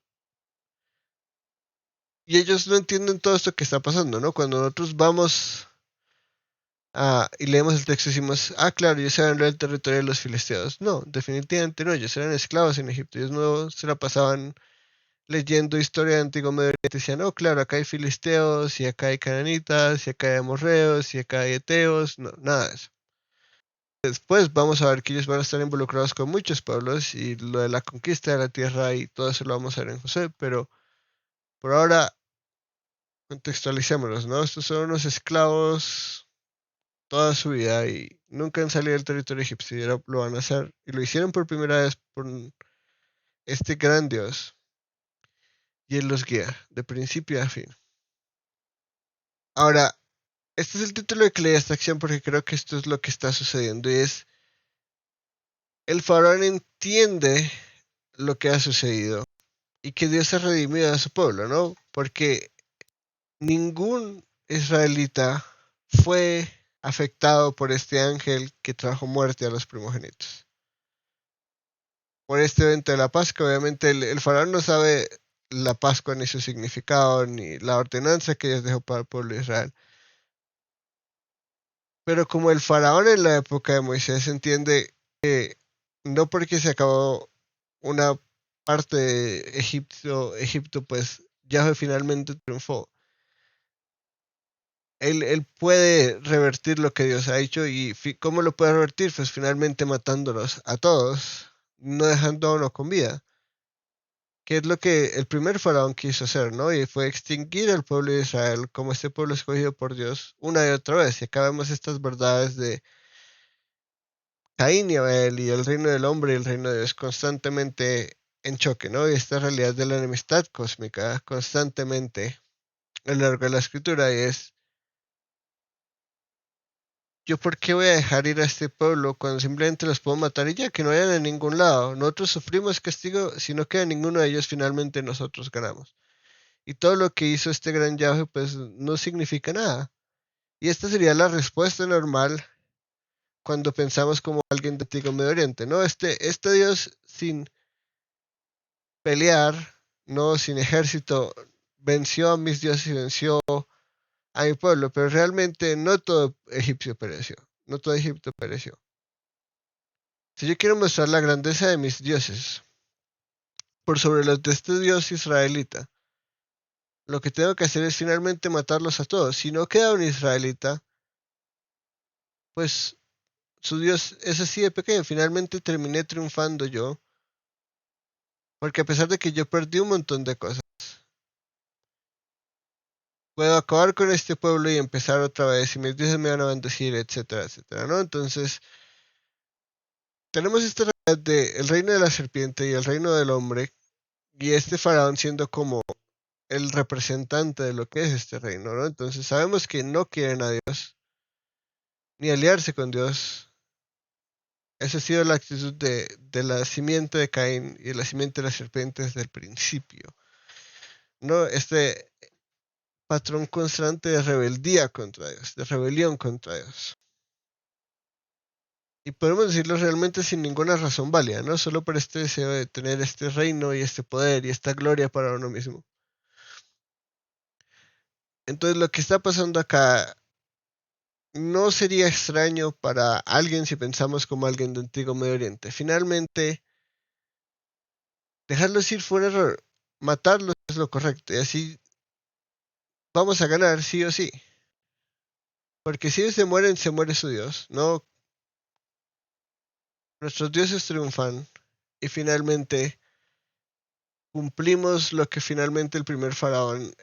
Y ellos no entienden todo esto que está pasando, ¿no? Cuando nosotros vamos y leemos el texto y decimos, ah, claro, ellos eran el territorio de los filisteos. No, definitivamente no, ellos eran esclavos en Egipto, ellos no se la pasaban leyendo historia de Antiguo Medio Oriente, decían, no, claro, acá hay filisteos, y acá hay cananitas, y acá hay amorreos, y acá hay eteos, no, nada de eso. Después vamos a ver que ellos van a estar involucrados con muchos pueblos y lo de la conquista de la tierra y todo eso lo vamos a ver en José, pero por ahora contextualicémonos, ¿no? Estos son unos esclavos toda su vida y nunca han salido del territorio egipcio y ahora lo van a hacer y lo hicieron por primera vez por este gran Dios y él los guía de principio a fin. Ahora, este es el título de que leí esta acción porque creo que esto es lo que está sucediendo y es el faraón entiende lo que ha sucedido y que Dios ha redimido a su pueblo, ¿no? Porque ningún israelita fue afectado por este ángel que trajo muerte a los primogénitos. por este evento de la Pascua. Obviamente el faraón no sabe la Pascua ni su significado ni la ordenanza que Dios dejó para el pueblo de Israel. Pero como el faraón en la época de Moisés entiende que no porque se acabó una parte de Egipto pues Yahweh finalmente triunfó. Él puede revertir lo que Dios ha hecho y ¿cómo lo puede revertir? Pues finalmente matándolos a todos, no dejando a uno con vida, que es lo que el primer faraón quiso hacer, ¿no? Y fue extinguir al pueblo de Israel como este pueblo escogido por Dios una y otra vez. Y acá vemos estas verdades de Caín y Abel y el reino del hombre y el reino de Dios constantemente en choque, ¿no? Y esta realidad de la enemistad cósmica constantemente a lo largo de la escritura y es, ¿yo por qué voy a dejar ir a este pueblo cuando simplemente los puedo matar y ya, que no vayan a ningún lado? Nosotros sufrimos castigo, si no queda ninguno de ellos, finalmente nosotros ganamos. Y todo lo que hizo este gran Yahweh, pues no significa nada. Y esta sería la respuesta normal cuando pensamos como alguien de Antiguo Medio Oriente, ¿no? Este Dios sin pelear, no sin ejército, venció a mis dioses y venció a mi pueblo, pero realmente no todo egipcio pereció, no todo Egipto pereció. Si yo quiero mostrar la grandeza de mis dioses por sobre los de este dios israelita, lo que tengo que hacer es finalmente matarlos a todos. Si no queda un israelita, pues su dios es así de pequeño. Finalmente terminé triunfando yo, porque a pesar de que yo perdí un montón de cosas, puedo acabar con este pueblo y empezar otra vez, y mis dioses me van a bendecir, etcétera, etcétera, ¿no? Entonces, tenemos esta realidad de el reino de la serpiente y el reino del hombre, y este faraón siendo como el representante de lo que es este reino, ¿no? Entonces sabemos que no quieren a Dios, ni aliarse con Dios. Esa ha sido la actitud de la simiente de Caín y de la simiente de la serpiente desde el principio, ¿no? Este patrón constante de rebeldía contra Dios, de rebelión contra Dios. Y podemos decirlo realmente sin ninguna razón válida, ¿no? Solo por este deseo de tener este reino y este poder y esta gloria para uno mismo. Entonces lo que está pasando acá no sería extraño para alguien si pensamos como alguien de Antiguo Medio Oriente. Finalmente, dejarlos ir fue un error. Matarlos es lo correcto. Y así vamos a ganar sí o sí. Porque si ellos se mueren, se muere su Dios. No, nuestros dioses triunfan. Y finalmente cumplimos lo que finalmente el primer faraón,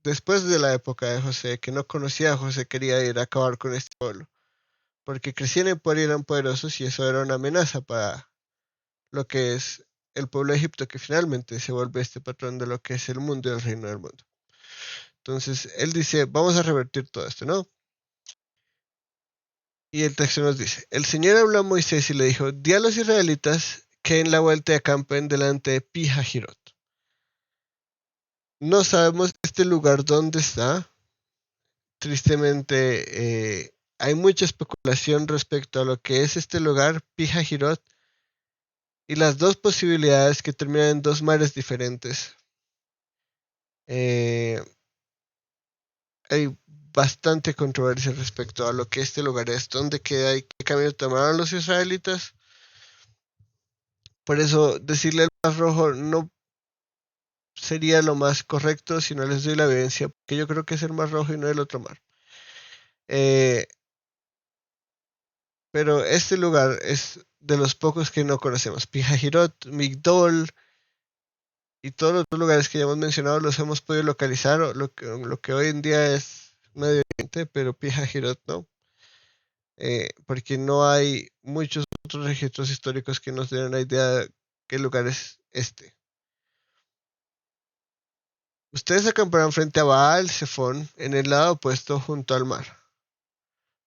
después de la época de José, que no conocía a José, quería ir a acabar con este pueblo. Porque crecían en poder y eran poderosos y eso era una amenaza para lo que es el pueblo de Egipto, que finalmente se vuelve este patrón de lo que es el mundo y el reino del mundo. Entonces, él dice, vamos a revertir todo esto, ¿no? Y el texto nos dice, el Señor habló a Moisés y le dijo, di a los israelitas que en la vuelta de acampen delante de Pijahirot. No sabemos este lugar dónde está. Tristemente, hay mucha especulación respecto a lo que es este lugar, Pijahirot, y las dos posibilidades que terminan en dos mares diferentes. Eh, hay bastante controversia respecto a lo que este lugar es, dónde queda y qué camino tomaron los israelitas. Por eso decirle el mar rojo no sería lo más correcto si no les doy la evidencia, porque yo creo que es el mar rojo y no el otro mar. Eh, pero este lugar es de los pocos que no conocemos. Pijahirot, Migdol y todos los otros lugares que ya hemos mencionado los hemos podido localizar, lo que hoy en día es Medio Oriente, pero Pijahirot no. Porque no hay muchos otros registros históricos que nos den una idea de qué lugar es este. Ustedes acamparán frente a Baal Zephón, en el lado opuesto junto al mar.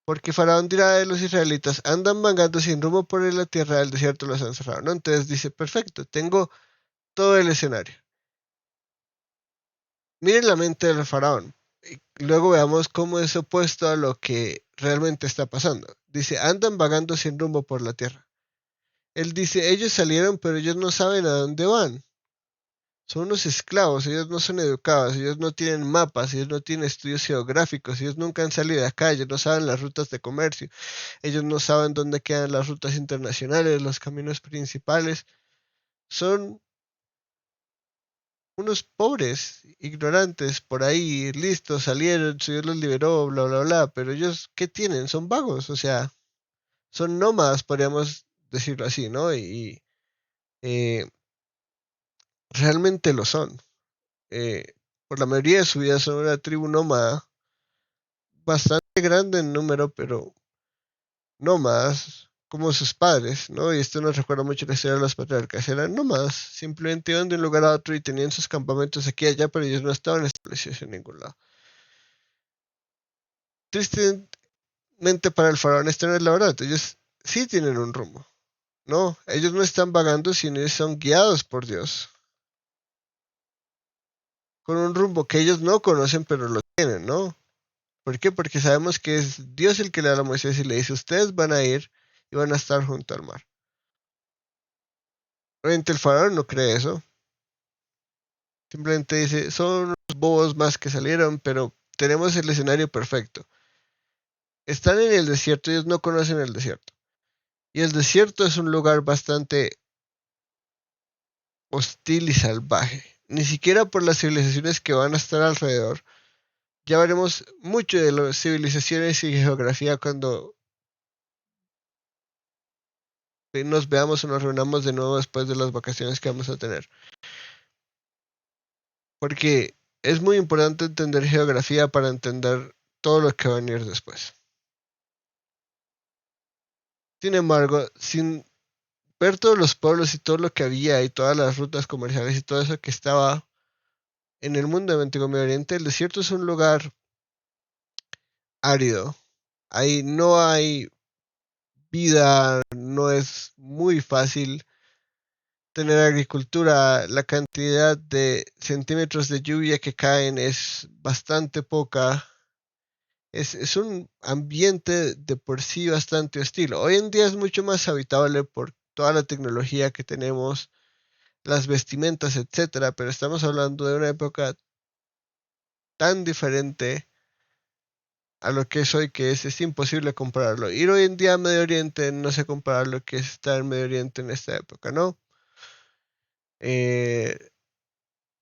Porque Faraón dirá de los israelitas, andan vagando sin rumbo por la tierra del desierto, los han cerrado, ¿no? Entonces dice, perfecto, tengo todo el escenario. Miren la mente del Faraón. Y luego veamos cómo es opuesto a lo que realmente está pasando. Dice, andan vagando sin rumbo por la tierra. Él dice, ellos salieron, pero ellos no saben a dónde van. Son unos esclavos, ellos no son educados, ellos no tienen mapas, ellos no tienen estudios geográficos, ellos nunca han salido de acá, ellos no saben las rutas de comercio, ellos no saben dónde quedan las rutas internacionales, los caminos principales. Son unos pobres, ignorantes, por ahí, listos, salieron, su Dios los liberó, bla, bla, bla, pero ellos, ¿qué tienen? Son vagos, o sea, son nómadas, podríamos decirlo así, ¿no? Y eh, realmente lo son. Eh, por la mayoría de su vida son una tribu nómada, bastante grande en número, pero nómadas, como sus padres, ¿no? Y esto nos recuerda mucho la historia de los patriarcas, eran nómadas, simplemente iban de un lugar a otro y tenían sus campamentos aquí y allá, pero ellos no estaban establecidos en ningún lado. Tristemente para el faraón esto no es la verdad, ellos sí tienen un rumbo, ¿no? Ellos no están vagando, sino ellos son guiados por Dios, con un rumbo que ellos no conocen, pero lo tienen, ¿no? ¿Por qué? Porque sabemos que es Dios el que le habla a Moisés y le dice, ustedes van a ir y van a estar junto al mar. Obviamente el faraón no cree eso, simplemente dice, son unos bobos más que salieron, pero tenemos el escenario perfecto. Están en el desierto, ellos no conocen el desierto. Y el desierto es un lugar bastante hostil y salvaje. Ni siquiera por las civilizaciones que van a estar alrededor. Ya veremos mucho de las civilizaciones y geografía cuando nos veamos o nos reunamos de nuevo después de las vacaciones que vamos a tener. Porque es muy importante entender geografía para entender todo lo que va a venir después. Sin embargo, sin ver todos los pueblos y todo lo que había y todas las rutas comerciales y todo eso que estaba en el mundo de Antiguo Medio Oriente, el desierto es un lugar árido. Ahí no hay vida, no es muy fácil tener agricultura. La cantidad de centímetros de lluvia que caen es bastante poca. Es un ambiente de por sí bastante hostil. Hoy en día es mucho más habitable por toda la tecnología que tenemos, las vestimentas, etcétera, pero estamos hablando de una época tan diferente a lo que es hoy que es imposible compararlo. Ir hoy en día a Medio Oriente no se compara a lo que es estar en Medio Oriente en esta época, ¿no? Eh,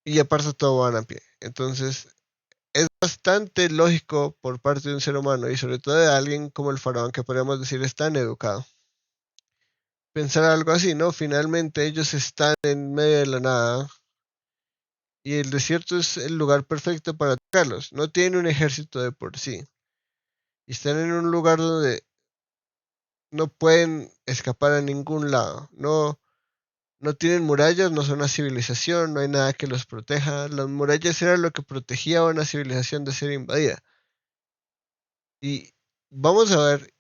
y aparte todo van a pie. Entonces, es bastante lógico por parte de un ser humano y sobre todo de alguien como el faraón que podríamos decir es tan educado. Pensar algo así, ¿no? Finalmente ellos están en medio de la nada y el desierto es el lugar perfecto para atacarlos. No tienen un ejército de por sí. Y están en un lugar donde no pueden escapar a ningún lado. No, no tienen murallas, no son una civilización, no hay nada que los proteja. Las murallas eran lo que protegía a una civilización de ser invadida. Y vamos a ver,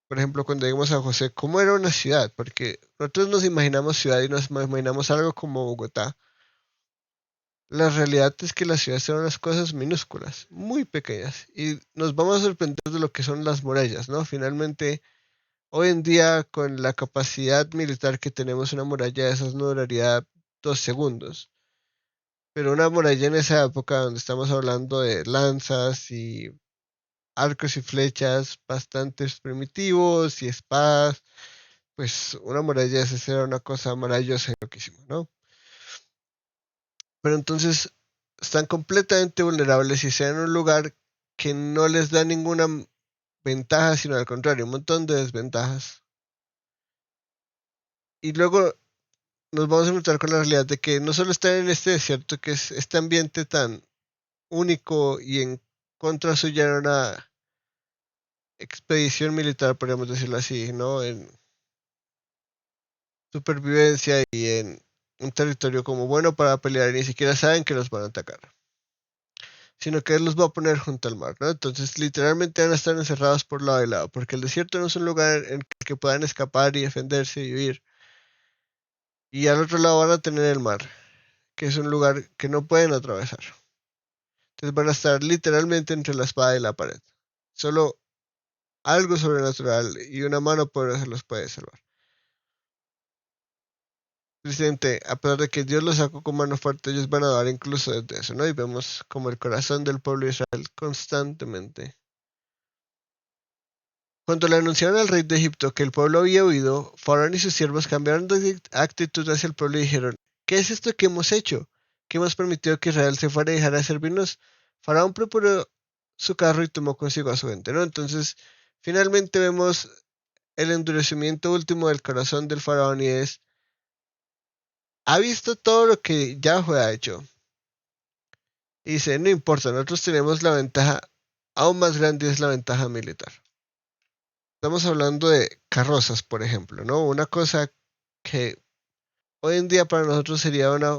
por ejemplo, cuando lleguemos a José, cómo era una ciudad, porque nosotros nos imaginamos ciudad y nos imaginamos algo como Bogotá. La realidad es que las ciudades son unas cosas minúsculas, muy pequeñas, y nos vamos a sorprender de lo que son las murallas, ¿no? Finalmente, hoy en día, con la capacidad militar que tenemos, una muralla de esas no duraría 2 segundos. Pero una muralla en esa época, donde estamos hablando de lanzas y arcos y flechas bastante primitivos y espadas, pues una muralla de esas era una cosa maravillosa y loquísima, ¿no? Pero entonces están completamente vulnerables y están en un lugar que no les da ninguna ventaja, sino al contrario, un montón de desventajas. Y luego nos vamos a encontrar con la realidad de que no solo están en este desierto, que es este ambiente tan único y en contra suya era una expedición militar, podríamos decirlo así, ¿no? En supervivencia y en un territorio como bueno para pelear y ni siquiera saben que los van a atacar, sino que él los va a poner junto al mar, ¿no? Entonces literalmente van a estar encerrados por lado y lado, porque el desierto no es un lugar en el que puedan escapar y defenderse y huir. Y al otro lado van a tener el mar, que es un lugar que no pueden atravesar. Entonces van a estar literalmente entre la espada y la pared. Solo algo sobrenatural y una mano poderosa los puede salvar. precisamente, a pesar de que Dios los sacó con mano fuerte, ellos van a dar incluso desde eso, ¿no? Y vemos como el corazón del pueblo de Israel constantemente. Cuando le anunciaron al rey de Egipto que el pueblo había huido, Faraón y sus siervos cambiaron de actitud hacia el pueblo y dijeron, ¿qué es esto que hemos hecho? ¿Qué hemos permitido que Israel se fuera y dejara de servirnos? Faraón preparó su carro y tomó consigo a su gente, ¿no? Entonces, finalmente vemos el endurecimiento último del corazón del faraón y es, ha visto todo lo que Yahweh ha hecho. Y dice, no importa, nosotros tenemos la ventaja, aún más grande es la ventaja militar. Estamos hablando de carrozas, por ejemplo, ¿no? Una cosa que hoy en día para nosotros sería una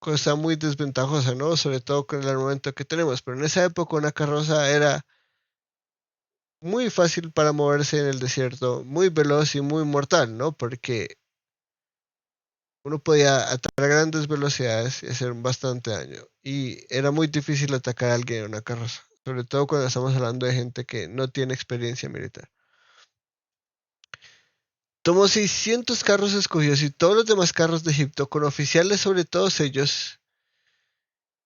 cosa muy desventajosa, ¿no? Sobre todo con el armamento que tenemos. Pero en esa época una carroza era muy fácil para moverse en el desierto, muy veloz y muy mortal, ¿no? Porque uno podía atacar a grandes velocidades y hacer bastante daño. Y era muy difícil atacar a alguien en una carroza, sobre todo cuando estamos hablando de gente que no tiene experiencia militar. Tomó 600 carros escogidos y todos los demás carros de Egipto, con oficiales sobre todos ellos.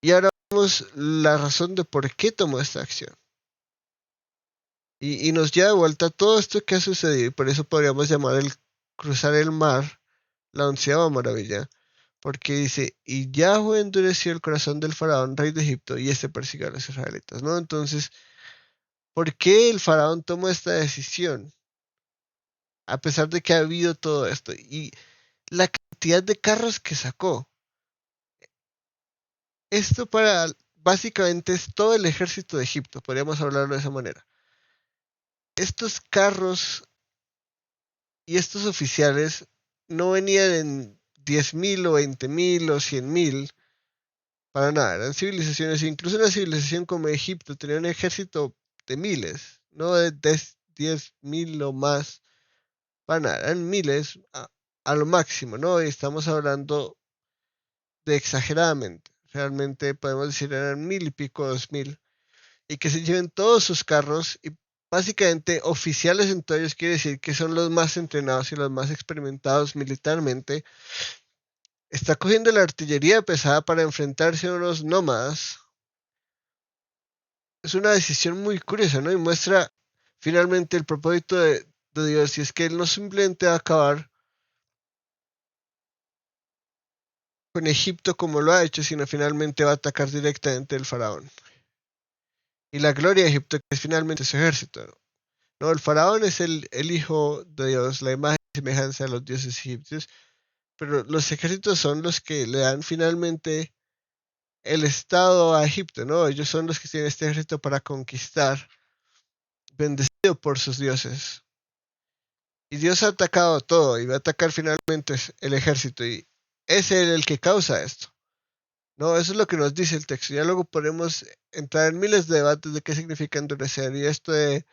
Y ahora vemos la razón de por qué tomó esta acción. Y nos lleva de vuelta todo esto que ha sucedido. Y por eso podríamos llamar el cruzar el mar la onceava maravilla. Porque dice, y Yahweh endureció el corazón del faraón, rey de Egipto, y este persiguió a los israelitas, ¿no? Entonces, ¿por qué el faraón tomó esta decisión? A pesar de que ha habido todo esto. Y la cantidad de carros que sacó. Esto para, básicamente es todo el ejército de Egipto, podríamos hablarlo de esa manera. Estos carros y estos oficiales no venían en 10.000 o 20.000 o 100.000 para nada, eran civilizaciones, incluso una civilización como Egipto tenía un ejército de miles, no de 10.000 o más, para nada, eran miles a lo máximo, ¿no? Y estamos hablando de exageradamente, realmente podemos decir eran 1.000 y pico, 2.000, y que se lleven todos sus carros y básicamente oficiales entre ellos quiere decir que son los más entrenados y los más experimentados militarmente. Está cogiendo la artillería pesada para enfrentarse a unos nómadas. Es una decisión muy curiosa, ¿no? Y muestra finalmente el propósito de Dios, y es que Él no simplemente va a acabar con Egipto como lo ha hecho, sino finalmente va a atacar directamente el faraón. Y la gloria de Egipto que es finalmente su ejército, ¿no? No, el faraón es el hijo de Dios, la imagen y semejanza de los dioses egipcios, pero los ejércitos son los que le dan finalmente el estado a Egipto, ¿no? Ellos son los que tienen este ejército para conquistar, bendecido por sus dioses. Y Dios ha atacado todo y va a atacar finalmente el ejército y es él el que causa esto. No, eso es lo que nos dice el texto. Ya luego podemos entrar en miles de debates de qué significa endurecer y esto de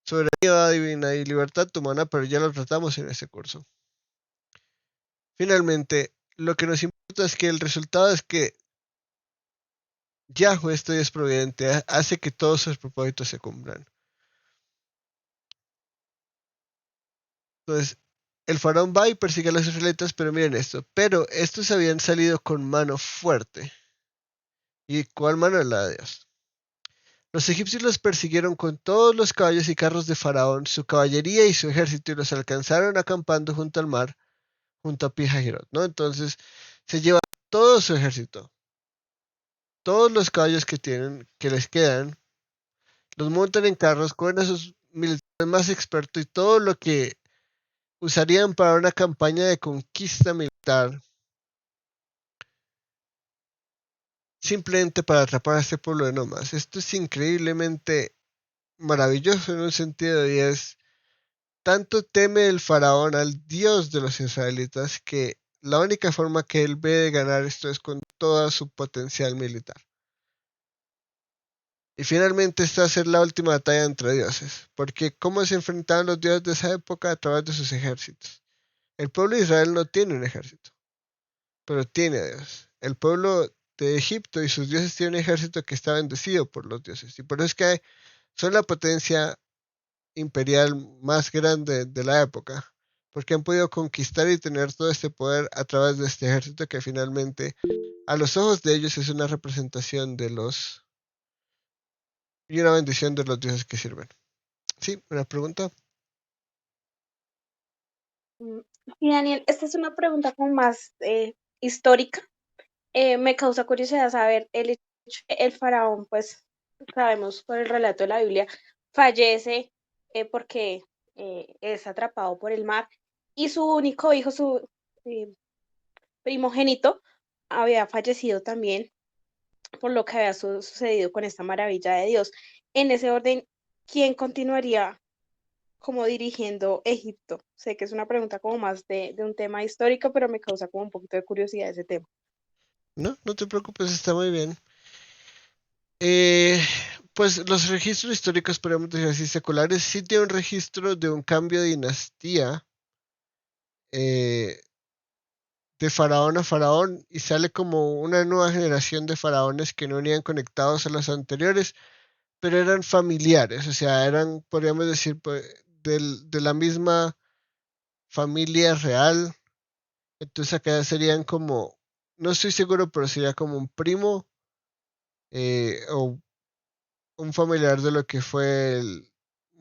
soberanía divina y libertad humana, pero ya lo tratamos en ese curso. Finalmente, lo que nos importa es que el resultado es que Yahweh, este Dios providente, hace que todos sus propósitos se cumplan. Entonces, el faraón va y persigue a los israelitas, pero miren esto. Pero estos habían salido con mano fuerte. ¿Y cuál mano? La de Dios. Los egipcios los persiguieron con todos los caballos y carros de Faraón, su caballería y su ejército, y los alcanzaron acampando junto al mar, junto a Pihahirot, ¿no? Entonces, se lleva todo su ejército, todos los caballos que tienen, que les quedan, los montan en carros, cogen a sus militares más expertos y todo lo que usarían para una campaña de conquista militar, simplemente para atrapar a este pueblo de nómadas. Esto es increíblemente maravilloso en un sentido y es tanto teme el faraón al Dios de los israelitas que la única forma que él ve de ganar esto es con todo su potencial militar. Y finalmente esta va a ser la última batalla entre dioses, porque ¿cómo se enfrentaban los dioses de esa época? A través de sus ejércitos. El pueblo de Israel no tiene un ejército, pero tiene a Dios. El pueblo de Egipto y sus dioses tienen un ejército que está bendecido por los dioses. Y por eso es que son la potencia imperial más grande de la época. porque han podido conquistar y tener todo este poder a través de este ejército que finalmente a los ojos de ellos es una representación de los y una bendición de los dioses que sirven. Sí, una pregunta. Mm, Y Daniel, esta es una pregunta como más histórica. Me causa curiosidad saber el hecho de que el faraón, pues sabemos por el relato de la Biblia, fallece porque es atrapado por el mar y su único hijo, su eh, primogénito, había fallecido también por lo que había sucedido con esta maravilla de Dios. En ese orden, ¿quién continuaría como dirigiendo Egipto? Sé que es una pregunta como más de un tema histórico, pero me causa como un poquito de curiosidad ese tema. No, no te preocupes, está muy bien. Eh, pues los registros históricos, podríamos decir así, seculares, sí tienen un registro de un cambio de dinastía eh, de faraón a faraón y sale como una nueva generación de faraones que no venían conectados a los anteriores, pero eran familiares, o sea, eran, podríamos decir, pues, de la misma familia real. Entonces acá serían como, no estoy seguro, pero sería como un primo o un familiar de lo que fue el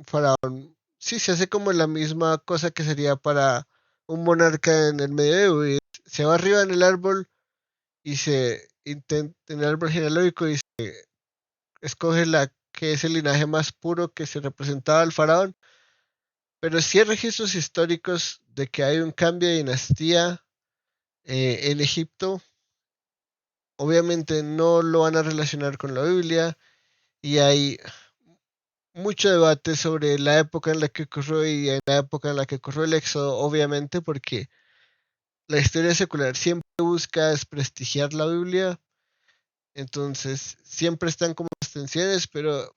faraón. Sí, se hace como la misma cosa que sería para un monarca en el medioevo. Y se va arriba en el árbol y se intenta, en el árbol genealógico y se escoge la que es el linaje más puro que se representaba al faraón. Pero sí hay registros históricos de que hay un cambio de dinastía en Egipto. Obviamente no lo van a relacionar con la Biblia y hay mucho debate sobre la época en la que ocurrió y en la época en la que ocurrió el éxodo, obviamente porque la historia secular siempre busca desprestigiar la Biblia, entonces siempre están como las tensiones, pero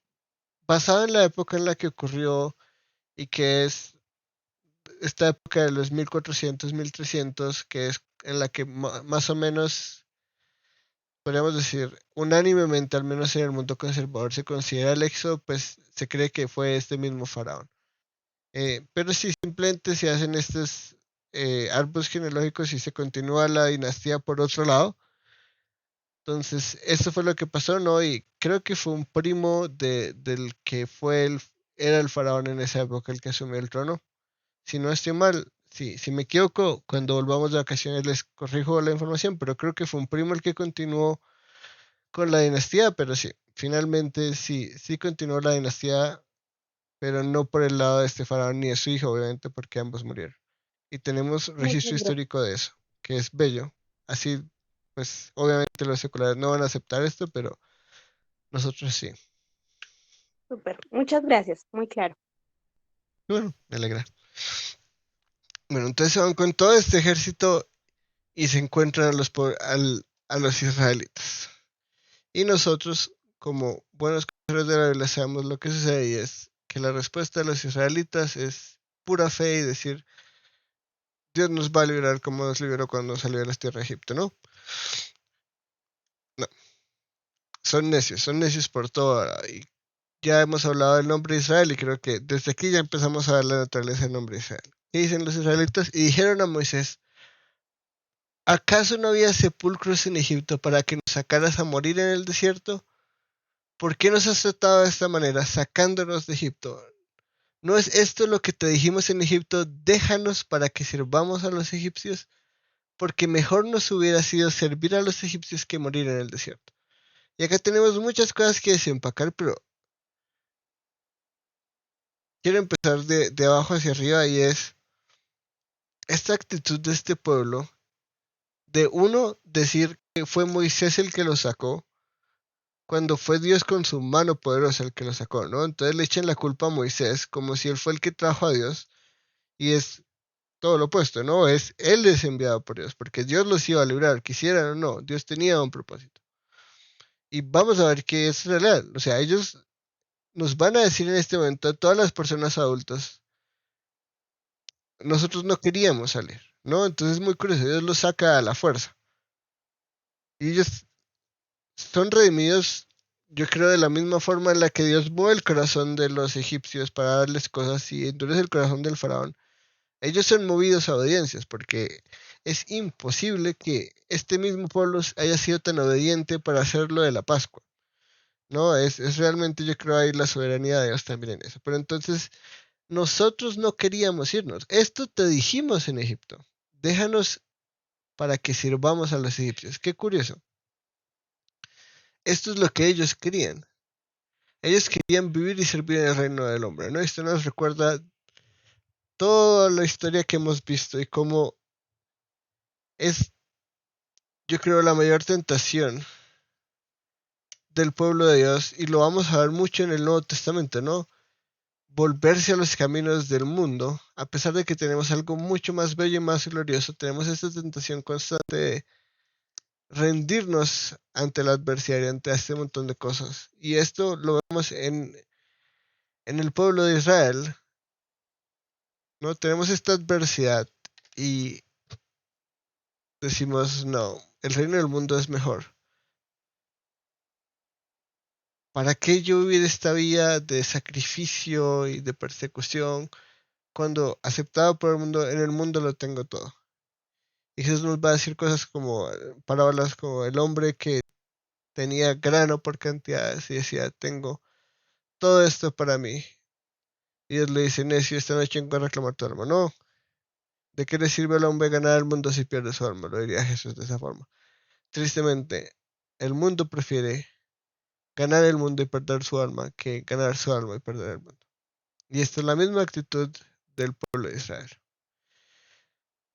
basado en la época en la que ocurrió y que es esta época de los 1400, 1300, que es en la que más o menos, podríamos decir, unánimemente, al menos en el mundo conservador, se considera el éxodo, pues se cree que fue este mismo faraón. Pero si simplemente se hacen estos árboles genealógicos y se continúa la dinastía por otro lado, entonces eso fue lo que pasó, ¿no? Y creo que fue un primo del que era el faraón en esa época el que asumió el trono. Si no estoy mal, si me equivoco, cuando volvamos de vacaciones les corrijo la información, pero creo que fue un primo el que continuó con la dinastía, pero sí, finalmente sí continuó la dinastía, pero no por el lado de este faraón ni de su hijo, obviamente, porque ambos murieron. Y tenemos Muchas registro gracias. histórico de eso, que es bello. Así, pues, obviamente los seculares no van a aceptar esto, pero nosotros sí. Súper. Muchas gracias. Muy claro. Bueno, me alegra. Bueno, entonces se van con todo este ejército y se encuentran a los israelitas. Y nosotros, como buenos conocedores de la Biblia, sabemos lo que sucede y es que la respuesta de los israelitas es pura fe y decir, Dios nos va a liberar como nos liberó cuando salió de las tierras de Egipto, ¿no? No, son necios por todo. Y ya hemos hablado del nombre de Israel y creo que desde aquí ya empezamos a ver la naturaleza del nombre de Israel. ¿Qué dicen los israelitas? Y dijeron a Moisés, ¿acaso no había sepulcros en Egipto para que nos sacaras a morir en el desierto? ¿Por qué nos has tratado de esta manera, sacándonos de Egipto? ¿No es esto lo que te dijimos en Egipto? Déjanos para que sirvamos a los egipcios, porque mejor nos hubiera sido servir a los egipcios que morir en el desierto. Y acá tenemos muchas cosas que desempacar, pero quiero empezar de abajo hacia arriba y es esta actitud de este pueblo de uno decir que fue Moisés el que lo sacó, cuando fue Dios con su mano poderosa el que lo sacó, ¿no? Entonces le echan la culpa a Moisés como si él fue el que trajo a Dios y es todo lo opuesto, ¿no? Él es enviado por Dios, porque Dios los iba a librar, quisieran o no, Dios tenía un propósito. Y vamos a ver qué es real, o sea, ellos nos van a decir en este momento a todas las personas adultas, nosotros no queríamos salir, ¿no? Entonces es muy curioso, Dios los saca a la fuerza. Y ellos son redimidos, yo creo, de la misma forma en la que Dios mueve el corazón de los egipcios para darles cosas y endurece el corazón del faraón. Ellos son movidos a obediencias porque es imposible que este mismo pueblo haya sido tan obediente para hacer lo de la Pascua. No, es realmente, yo creo, ahí la soberanía de Dios también en eso. Pero entonces, nosotros no queríamos irnos. Esto te dijimos en Egipto. Déjanos para que sirvamos a los egipcios. Qué curioso. Esto es lo que ellos querían. Ellos querían vivir y servir en el reino del hombre, ¿no? Esto nos recuerda toda la historia que hemos visto y cómo es, yo creo, la mayor tentación del pueblo de Dios, y lo vamos a ver mucho en el Nuevo Testamento, ¿no? Volverse a los caminos del mundo, a pesar de que tenemos algo mucho más bello y más glorioso, tenemos esta tentación constante de rendirnos ante la adversidad y ante este montón de cosas. Y esto lo vemos en el pueblo de Israel, ¿no? Tenemos esta adversidad y decimos, no, el reino del mundo es mejor. ¿Para qué yo vivir esta vida de sacrificio y de persecución cuando aceptado por el mundo, en el mundo lo tengo todo? Y Jesús nos va a decir cosas como, parábolas como el hombre que tenía grano por cantidades y decía, tengo todo esto para mí. Y Dios le dice, necio, esta noche vengo a reclamar tu alma. No, ¿de qué le sirve al hombre ganar el mundo si pierde su alma? Lo diría Jesús de esa forma. Tristemente, el mundo prefiere ganar el mundo y perder su alma que ganar su alma y perder el mundo. Y esta es la misma actitud del pueblo de Israel.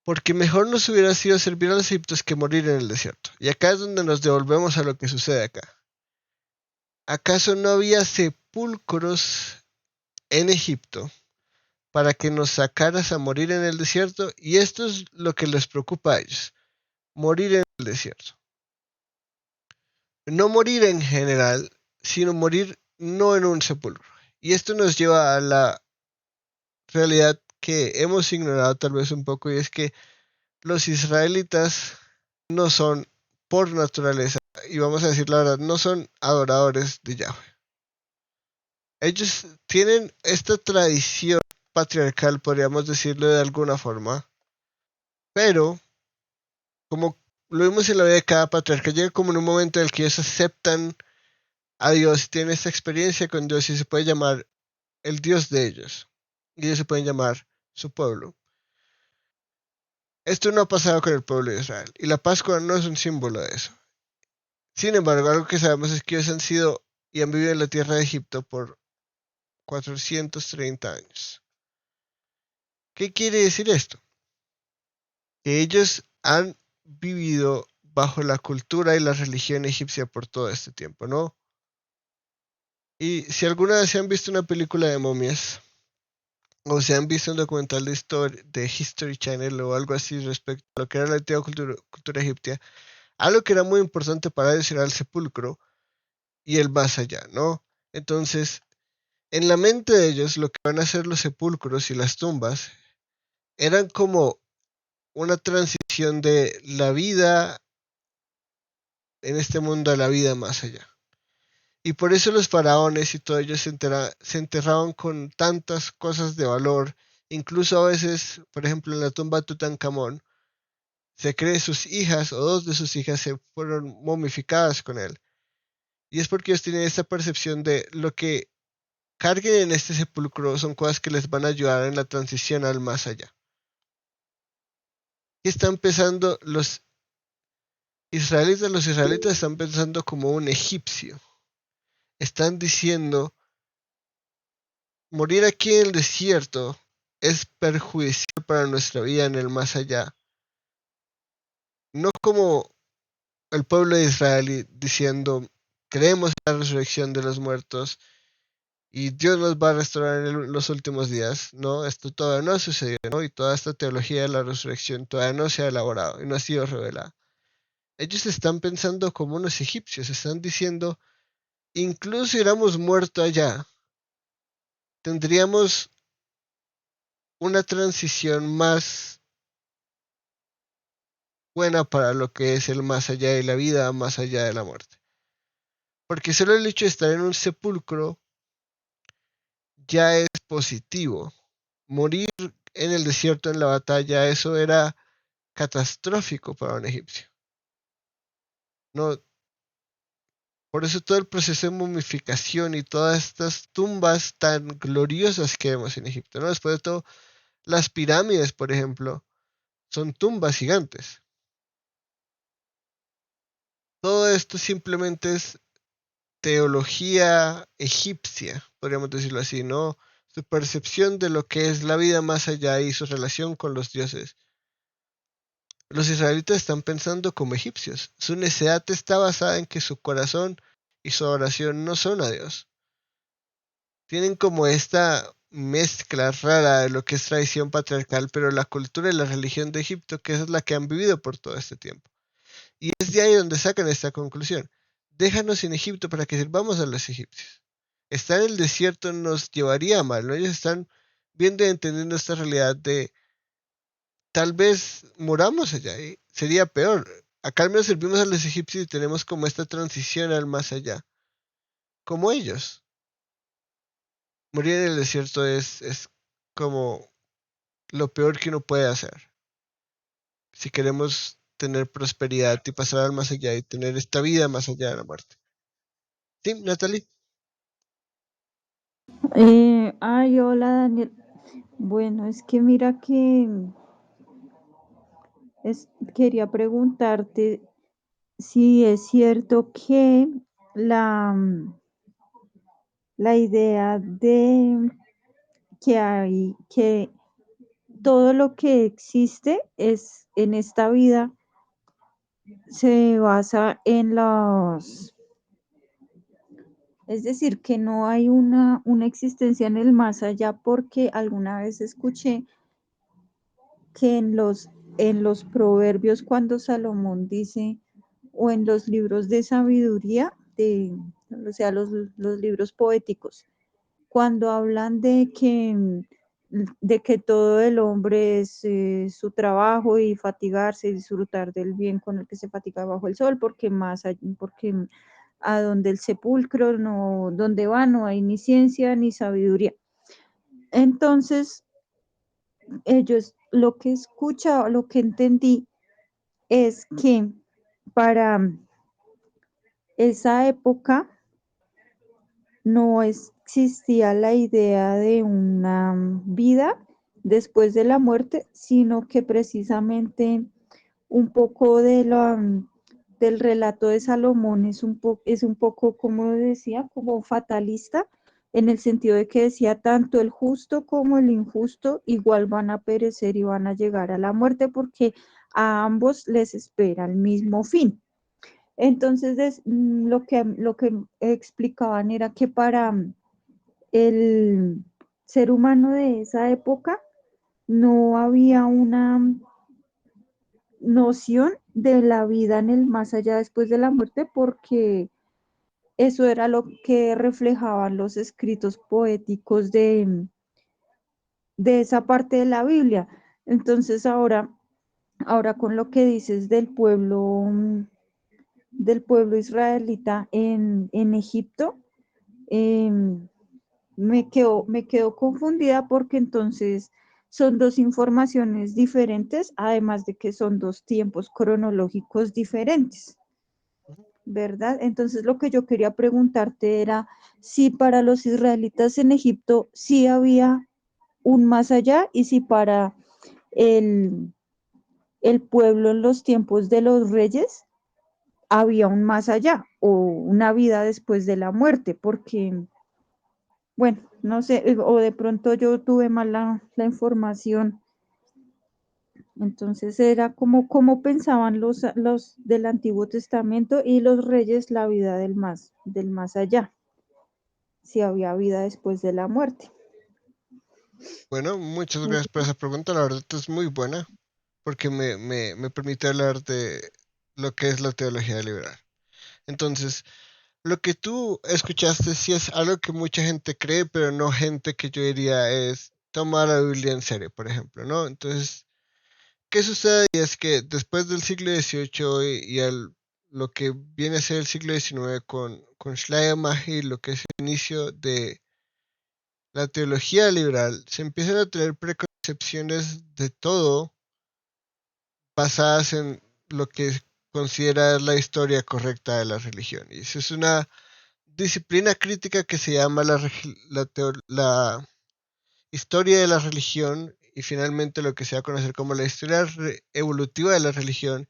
Porque mejor nos hubiera sido servir a los egipcios que morir en el desierto. Y acá es donde nos devolvemos a lo que sucede acá. ¿Acaso no había sepulcros en Egipto para que nos sacaras a morir en el desierto? Y esto es lo que les preocupa a ellos. Morir en el desierto. No morir en general, sino morir no en un sepulcro. Y esto nos lleva a la realidad que hemos ignorado tal vez un poco, y es que los israelitas no son por naturaleza, y vamos a decir la verdad, no son adoradores de Yahweh. Ellos tienen esta tradición patriarcal, podríamos decirlo de alguna forma, pero como lo vimos en la vida de cada patriarca, llega como en un momento en el que ellos aceptan a Dios, tienen esta experiencia con Dios y se puede llamar el Dios de ellos, y ellos se pueden llamar su pueblo. Esto no ha pasado con el pueblo de Israel, y la Pascua no es un símbolo de eso. Sin embargo, algo que sabemos es que ellos han sido y han vivido en la tierra de Egipto por 430 años. ¿Qué quiere decir esto? Que ellos han vivido bajo la cultura y la religión egipcia por todo este tiempo, ¿no? Y si alguna vez se han visto una película de momias, o se han visto un documental de History Channel o algo así respecto a lo que era la antigua cultura egipcia, algo que era muy importante para ellos era el sepulcro y el más allá, ¿no? Entonces, en la mente de ellos, lo que van a ser los sepulcros y las tumbas eran como una transición de la vida en este mundo a la vida más allá. Y por eso los faraones y todo ellos se enterraban con tantas cosas de valor. Incluso a veces, por ejemplo, en la tumba de Tutankamón, se cree sus hijas o dos de sus hijas se fueron momificadas con él. Y es porque ellos tienen esta percepción de lo que carguen en este sepulcro son cosas que les van a ayudar en la transición al más allá. Y están pensando los israelitas están pensando como un egipcio. Están diciendo, morir aquí en el desierto es perjudicial para nuestra vida en el más allá. No como el pueblo de Israel diciendo, creemos en la resurrección de los muertos y Dios nos va a restaurar en los últimos días. No, esto todavía no ha sucedido, ¿no? Y toda esta teología de la resurrección todavía no se ha elaborado y no ha sido revelada. Ellos están pensando como unos egipcios, están diciendo, incluso si hubiéramos muerto allá, tendríamos una transición más buena para lo que es el más allá de la vida, más allá de la muerte. Porque solo el hecho de estar en un sepulcro ya es positivo. Morir en el desierto, en la batalla, eso era catastrófico para un egipcio. No, por eso todo el proceso de momificación y todas estas tumbas tan gloriosas que vemos en Egipto, ¿no? Después de todo, las pirámides, por ejemplo, son tumbas gigantes. Todo esto simplemente es teología egipcia, podríamos decirlo así, ¿no? Su percepción de lo que es la vida más allá y su relación con los dioses. Los israelitas están pensando como egipcios. Su necedad está basada en que su corazón y su oración no son a Dios. Tienen como esta mezcla rara de lo que es tradición patriarcal, pero la cultura y la religión de Egipto, que es la que han vivido por todo este tiempo. Y es de ahí donde sacan esta conclusión. Déjanos en Egipto para que sirvamos a los egipcios. Estar en el desierto nos llevaría a mal, ¿no? Ellos están viendo y entendiendo esta realidad de tal vez moramos allá y sería peor. Acá al menos servimos a los egipcios y tenemos como esta transición al más allá, como ellos. Morir en el desierto es como lo peor que uno puede hacer. Si queremos tener prosperidad y pasar al más allá y tener esta vida más allá de la muerte. Sí, Natalie. Hola Daniel. Bueno, es que mira que quería preguntarte si es cierto que la, la idea de que todo lo que existe es en esta vida se basa en es decir, que no hay una existencia en el más allá, porque alguna vez escuché que en los proverbios cuando Salomón dice, o en los libros de sabiduría, o sea, los libros poéticos, cuando hablan de que todo el hombre es su trabajo y fatigarse y disfrutar del bien con el que se fatiga bajo el sol, porque a donde el sepulcro no, donde va no hay ni ciencia ni sabiduría. Entonces, ellos, lo que escucha, lo que entendí es que para esa época no existía la idea de una vida después de la muerte, sino que precisamente un poco del relato de Salomón es un poco, como decía, como fatalista, en el sentido de que decía tanto el justo como el injusto igual van a perecer y van a llegar a la muerte porque a ambos les espera el mismo fin. Entonces, lo que explicaban era que para el ser humano de esa época no había una noción de la vida en el más allá después de la muerte, porque eso era lo que reflejaban los escritos poéticos de esa parte de la Biblia. Entonces ahora con lo que dices del pueblo israelita en Egipto, eh, me quedo confundida porque entonces son dos informaciones diferentes, además de que son dos tiempos cronológicos diferentes, ¿verdad? Entonces lo que yo quería preguntarte era si para los israelitas en Egipto sí había un más allá y si para el, el pueblo en los tiempos de los reyes había un más allá o una vida después de la muerte, porque bueno, no sé, o de pronto yo tuve mal la información. Entonces era como cómo pensaban los del Antiguo Testamento y los reyes la vida del más allá, si había vida después de la muerte. Bueno, muchas gracias por esa pregunta. La verdad es muy buena porque me permite hablar de lo que es la teología liberal. Entonces, lo que tú escuchaste sí es algo que mucha gente cree, pero no gente que yo diría es tomar la Biblia en serio, por ejemplo, ¿no? Entonces, ¿qué sucede? Y es que después del siglo XVIII lo que viene a ser el siglo XIX con Schleiermacher, lo que es el inicio de la teología liberal, se empiezan a tener preconcepciones preconcepciones de todo basadas en lo que considera la historia correcta de la religión. Y eso es una disciplina crítica que se llama la historia de la religión, y finalmente lo que se va a conocer como la historia evolutiva de la religión.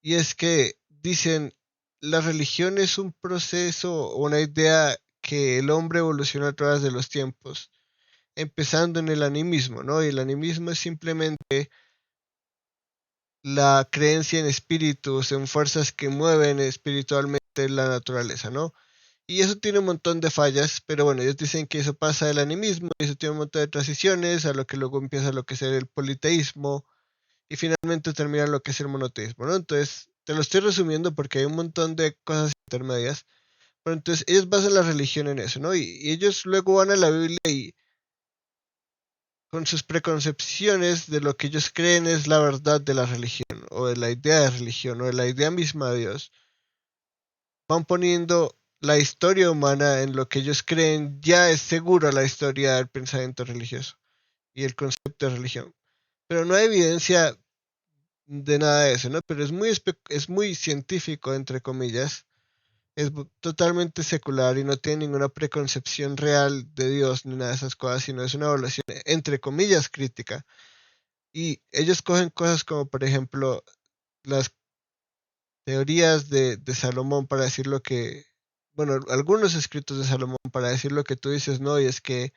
Y es que dicen, la religión es un proceso o una idea que el hombre evoluciona a través de los tiempos, empezando en el animismo, ¿no? Y el animismo es simplemente la creencia en espíritus, en fuerzas que mueven espiritualmente la naturaleza, ¿no? Y eso tiene un montón de fallas, pero bueno, ellos dicen que eso pasa del animismo, y eso tiene un montón de transiciones, a lo que luego empieza lo que es el politeísmo, y finalmente termina lo que es el monoteísmo, ¿no? Entonces, te lo estoy resumiendo porque hay un montón de cosas intermedias, pero entonces ellos basan la religión en eso, ¿no? Y ellos luego van a la Biblia y con sus preconcepciones de lo que ellos creen es la verdad de la religión, o de la idea de religión, o de la idea misma de Dios, van poniendo la historia humana en lo que ellos creen ya es seguro la historia del pensamiento religioso y el concepto de religión. Pero no hay evidencia de nada de eso, ¿no? Pero es muy científico, entre comillas, es totalmente secular y no tiene ninguna preconcepción real de Dios ni nada de esas cosas, sino es una evaluación, entre comillas, crítica. Y ellos cogen cosas como, por ejemplo, las teorías de Salomón para decir lo que, bueno, algunos escritos de Salomón para decir lo que tú dices, ¿no? Y es que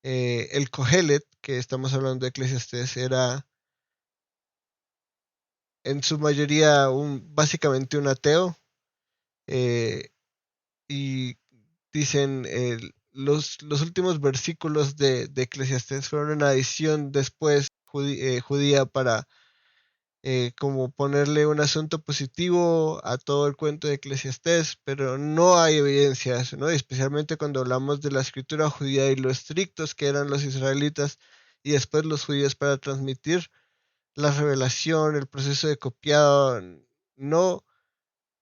el Kohelet, que estamos hablando de Eclesiastés, era en su mayoría básicamente un ateo, eh, y dicen los últimos versículos de Eclesiastés fueron una adición después judía para como ponerle un asunto positivo a todo el cuento de Eclesiastés, pero no hay evidencia de eso, ¿no? Especialmente cuando hablamos de la escritura judía y lo estrictos que eran los israelitas y después los judíos para transmitir la revelación, el proceso de copiado, no,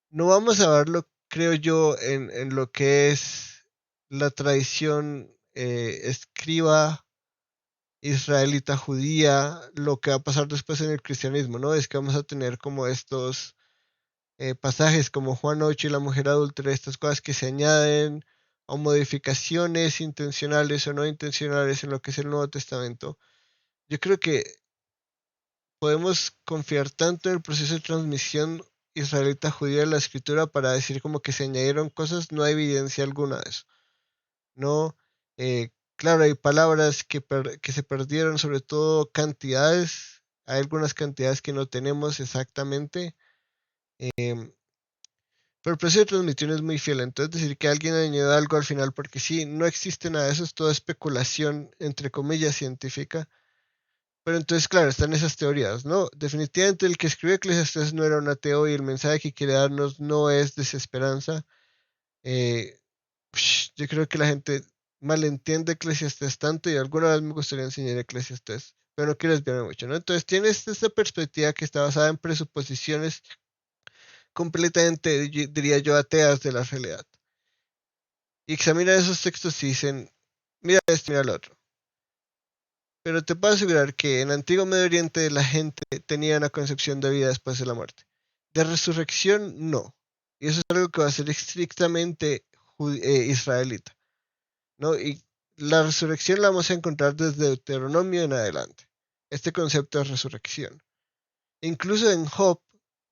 no vamos a verlo, creo yo, en lo que es la tradición escriba israelita judía, lo que va a pasar después en el cristianismo, ¿no? Es que vamos a tener como estos pasajes como Juan 8 y la mujer adúltera, estas cosas que se añaden o modificaciones intencionales o no intencionales en lo que es el Nuevo Testamento. Yo creo que podemos confiar tanto en el proceso de transmisión israelita judía de la escritura para decir como que se añadieron cosas, no hay evidencia alguna de eso. No, claro, hay palabras que se perdieron, sobre todo cantidades. Hay algunas cantidades que no tenemos exactamente. em, pero el proceso de transmisión es muy fiel. Entonces decir que alguien añadió algo al final, porque sí, no existe nada de eso, es toda especulación, entre comillas, científica. Pero entonces, claro, están esas teorías, ¿no? Definitivamente el que escribió Eclesiastés no era un ateo y el mensaje que quiere darnos no es desesperanza. Eh, yo creo que la gente malentiende Eclesiastés tanto y alguna vez me gustaría enseñar Eclesiastés, pero no quiero desviarme mucho, ¿no? Entonces tienes esta perspectiva que está basada en presuposiciones completamente, diría yo, ateas de la realidad. Y examina esos textos y dicen, mira esto, mira lo otro. Pero te puedo asegurar que en el antiguo Medio Oriente la gente tenía una concepción de vida después de la muerte. De resurrección, no. Y eso es algo que va a ser estrictamente israelita, ¿no? Y la resurrección la vamos a encontrar desde Deuteronomio en adelante. Este concepto de resurrección. Incluso en Job,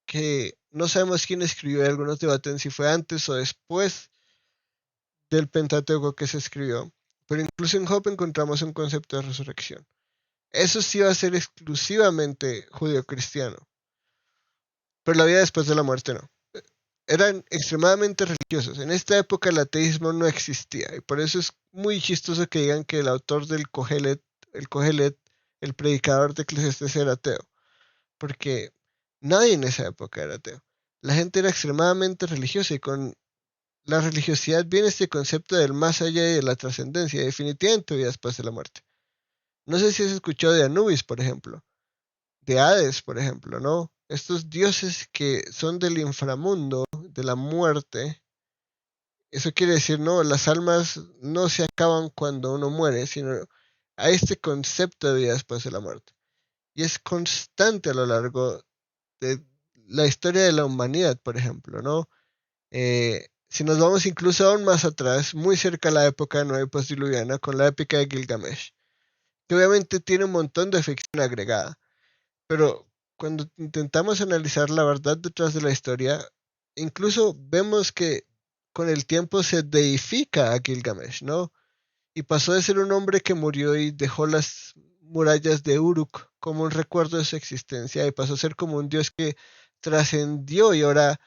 que no sabemos quién escribió, algunos debaten si fue antes o después del Pentateuco que se escribió, pero incluso en Job encontramos un concepto de resurrección. Eso sí va a ser exclusivamente judío-cristiano, pero la vida después de la muerte no. Eran extremadamente religiosos. En esta época el ateísmo no existía, y por eso es muy chistoso que digan que el autor del Kohelet, el predicador de Eclesiastés, era ateo, porque nadie en esa época era ateo. La gente era extremadamente religiosa y con la religiosidad viene este concepto del más allá y de la trascendencia, definitivamente vida después de la muerte. No sé si has escuchado de Anubis, por ejemplo, de Hades, por ejemplo, ¿no? Estos dioses que son del inframundo, de la muerte. Eso quiere decir, no, las almas no se acaban cuando uno muere, sino a este concepto de vida después de la muerte. Y es constante a lo largo de la historia de la humanidad, por ejemplo, ¿no? Si nos vamos incluso aún más atrás, muy cerca a la época nueva y postdiluviana, con la épica de Gilgamesh, que obviamente tiene un montón de ficción agregada, pero cuando intentamos analizar la verdad detrás de la historia, incluso vemos que con el tiempo se deifica a Gilgamesh, ¿no? Y pasó de ser un hombre que murió y dejó las murallas de Uruk como un recuerdo de su existencia, y pasó a ser como un dios que trascendió y ahora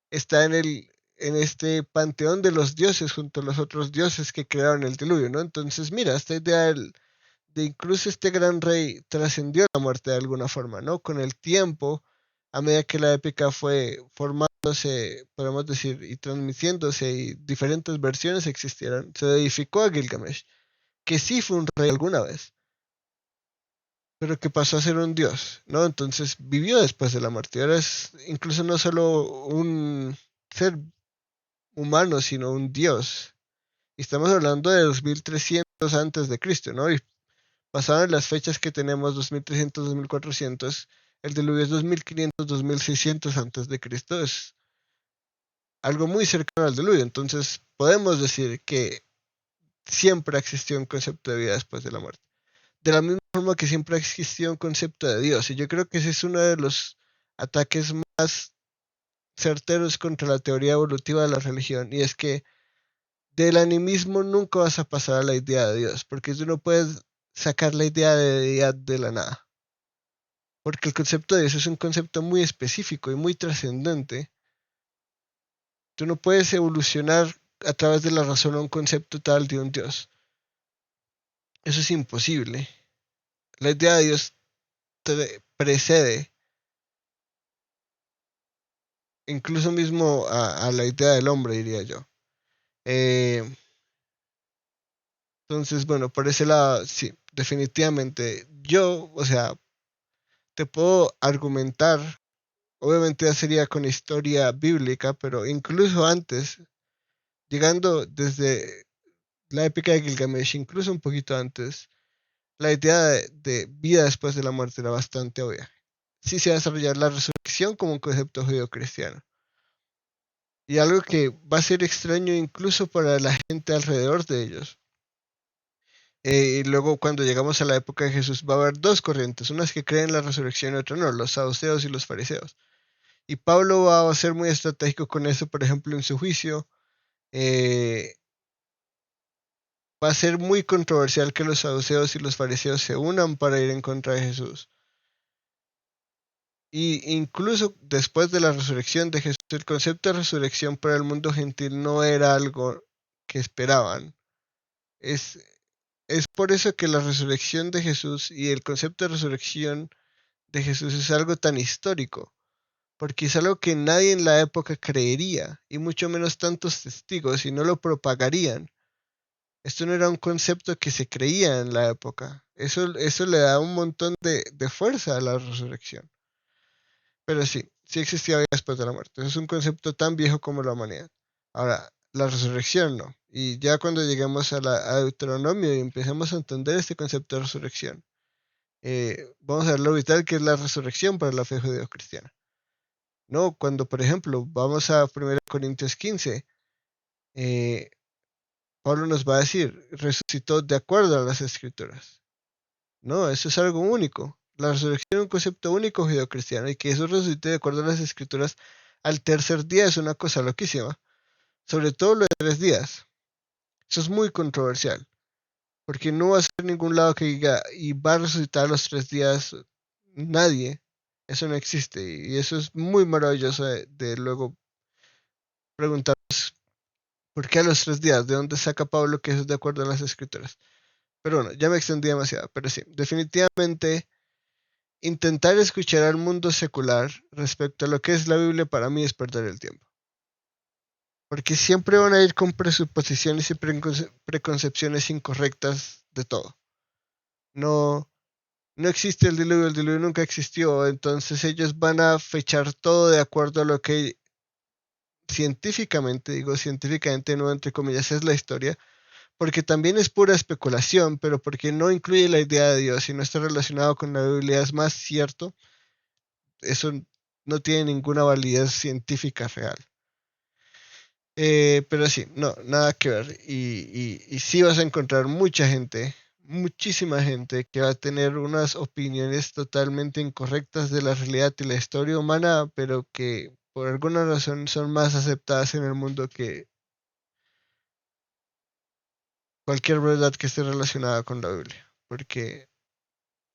está en este panteón de los dioses junto a los otros dioses que crearon el diluvio, ¿no? Entonces, mira, esta idea de incluso este gran rey trascendió la muerte de alguna forma, ¿no? Con el tiempo, a medida que la épica fue formándose, podemos decir, y transmitiéndose, y diferentes versiones existieron, se edificó a Gilgamesh, que sí fue un rey alguna vez, pero que pasó a ser un dios, ¿no? Entonces vivió después de la muerte. Y ahora es incluso no solo un ser humano, sino un dios. Y estamos hablando de 2300 antes de Cristo, ¿no? Y pasaron las fechas que tenemos, 2300, 2400, el diluvio es 2500, 2600 antes de Cristo, es algo muy cercano al diluvio. Entonces podemos decir que siempre existió un concepto de vida después de la muerte. De la misma forma que siempre existió un concepto de Dios. Y yo creo que ese es uno de los ataques más certeros contra la teoría evolutiva de la religión. Y es que del animismo nunca vas a pasar a la idea de Dios, porque tú no puedes sacar la idea de deidad de la nada. Porque el concepto de Dios es un concepto muy específico y muy trascendente. Tú no puedes evolucionar a través de la razón a un concepto tal de un Dios. Eso es imposible. La idea de Dios precede incluso mismo a la idea del hombre, diría yo. Eh, entonces, bueno, por ese lado, sí, definitivamente. Yo, o sea, te puedo argumentar, obviamente ya sería con historia bíblica, pero incluso antes, llegando desde la épica de Gilgamesh, incluso un poquito antes, la idea de vida después de la muerte era bastante obvia. Sí se va a desarrollar la resurrección como un concepto judío-cristiano. Y algo que va a ser extraño incluso para la gente alrededor de ellos. Y luego cuando llegamos a la época de Jesús va a haber dos corrientes, unas que creen en la resurrección y otras no, los saduceos y los fariseos. Y Pablo va a ser muy estratégico con eso, por ejemplo, en su juicio. eh, Va a ser muy controversial que los saduceos y los fariseos se unan para ir en contra de Jesús. Y incluso después de la resurrección de Jesús, el concepto de resurrección para el mundo gentil no era algo que esperaban. Es, es por eso que la resurrección de Jesús y el concepto de resurrección de Jesús es algo tan histórico, porque es algo que nadie en la época creería, y mucho menos tantos testigos, y no lo propagarían. Esto no era un concepto que se creía en la época. Eso le da un montón de fuerza a la resurrección. Pero sí, sí existía vida después de la muerte. Eso es un concepto tan viejo como la humanidad. Ahora, la resurrección no. Y ya cuando lleguemos a Deuteronomio y empecemos a entender este concepto de resurrección, vamos a ver lo vital que es la resurrección para la fe judeo-cristiana. No, cuando por ejemplo vamos a 1 Corintios 15, eh, Pablo nos va a decir, resucitó de acuerdo a las escrituras. No, eso es algo único. La resurrección es un concepto único judeocristiano, y que eso resucite de acuerdo a las escrituras al tercer día es una cosa loquísima. Sobre todo lo de 3 días. Eso es muy controversial, porque no va a ser ningún lado que diga y va a resucitar a los 3 días nadie. Eso no existe, y eso es muy maravilloso de luego preguntar por qué a los 3 días, de dónde saca Pablo que eso es de acuerdo a las escrituras. Pero bueno, ya me extendí demasiado, pero sí, definitivamente intentar escuchar al mundo secular respecto a lo que es la Biblia para mí es perder el tiempo. Porque siempre van a ir con presuposiciones y preconcepciones incorrectas de todo. No, no existe el diluvio nunca existió, entonces ellos van a fechar todo de acuerdo a lo que científicamente, digo científicamente, no entre comillas, es la historia, porque también es pura especulación, pero porque no incluye la idea de Dios y no está relacionado con la Biblia, es más cierto, eso no tiene ninguna validez científica real. Pero sí, no, nada que ver. Y sí vas a encontrar mucha gente, muchísima gente que va a tener unas opiniones totalmente incorrectas de la realidad y la historia humana, pero que por alguna razón son más aceptadas en el mundo que cualquier verdad que esté relacionada con la Biblia. Porque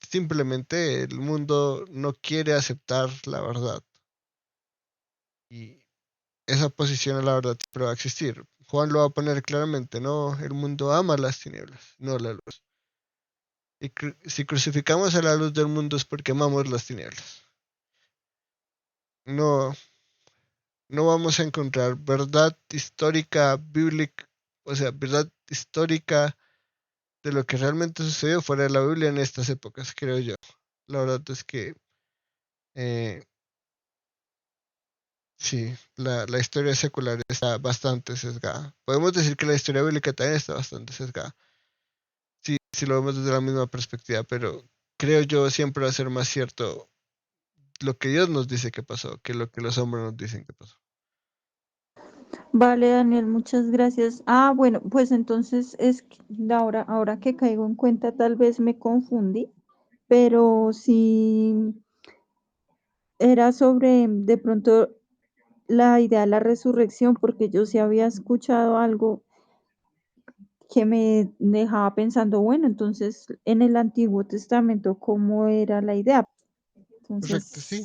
simplemente el mundo no quiere aceptar la verdad. Y esa posición a la verdad siempre va a existir. Juan lo va a poner claramente, no, el mundo ama las tinieblas, no la luz. Y si crucificamos a la luz del mundo es porque amamos las tinieblas. No, no vamos a encontrar verdad histórica, bíblica, o sea, verdad histórica de lo que realmente sucedió fuera de la Biblia en estas épocas, creo yo. La verdad es que eh, sí, la historia secular está bastante sesgada. Podemos decir que la historia bíblica también está bastante sesgada. Sí, si lo vemos desde la misma perspectiva, pero creo yo siempre va a ser más cierto lo que Dios nos dice que pasó que lo que los hombres nos dicen que pasó. Vale, Daniel, muchas gracias. Bueno, pues entonces ahora que caigo en cuenta, tal vez me confundí, pero sí era sobre de pronto la idea de la resurrección, porque yo sí había escuchado algo que me dejaba pensando, bueno, entonces en el Antiguo Testamento, ¿cómo era la idea? Correcto, Entonces, sí.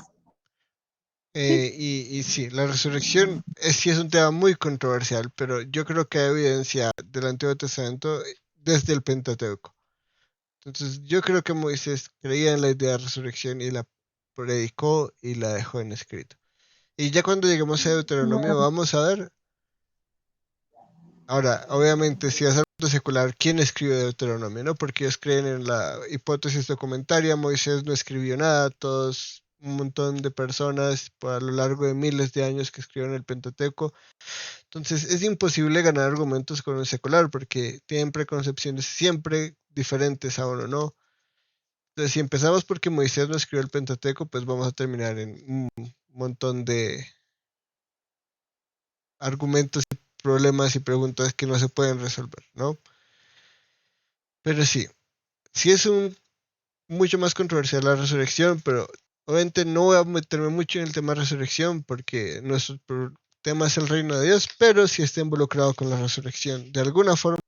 sí, Y sí, la resurrección sí es un tema muy controversial, pero yo creo que hay evidencia del Antiguo Testamento desde el Pentateuco. Entonces, yo creo que Moisés creía en la idea de resurrección y la predicó y la dejó en escrito. Y ya cuando lleguemos a Deuteronomio, bueno, vamos a ver. Ahora, obviamente, si vas al mundo secular, ¿quién escribe Deuteronomio? ¿No? Porque ellos creen en la hipótesis documentaria, Moisés no escribió nada, todos, un montón de personas a lo largo de miles de años que escribieron el Pentateuco. Entonces, es imposible ganar argumentos con un secular porque tienen preconcepciones siempre diferentes a uno, ¿no? Entonces, si empezamos porque Moisés no escribió el Pentateuco, pues vamos a terminar en un montón de argumentos y problemas y preguntas que no se pueden resolver, ¿no? Pero sí, sí es un mucho más controversial la resurrección, pero obviamente no voy a meterme mucho en el tema de resurrección porque nuestro tema es el reino de Dios, pero sí está involucrado con la resurrección de alguna forma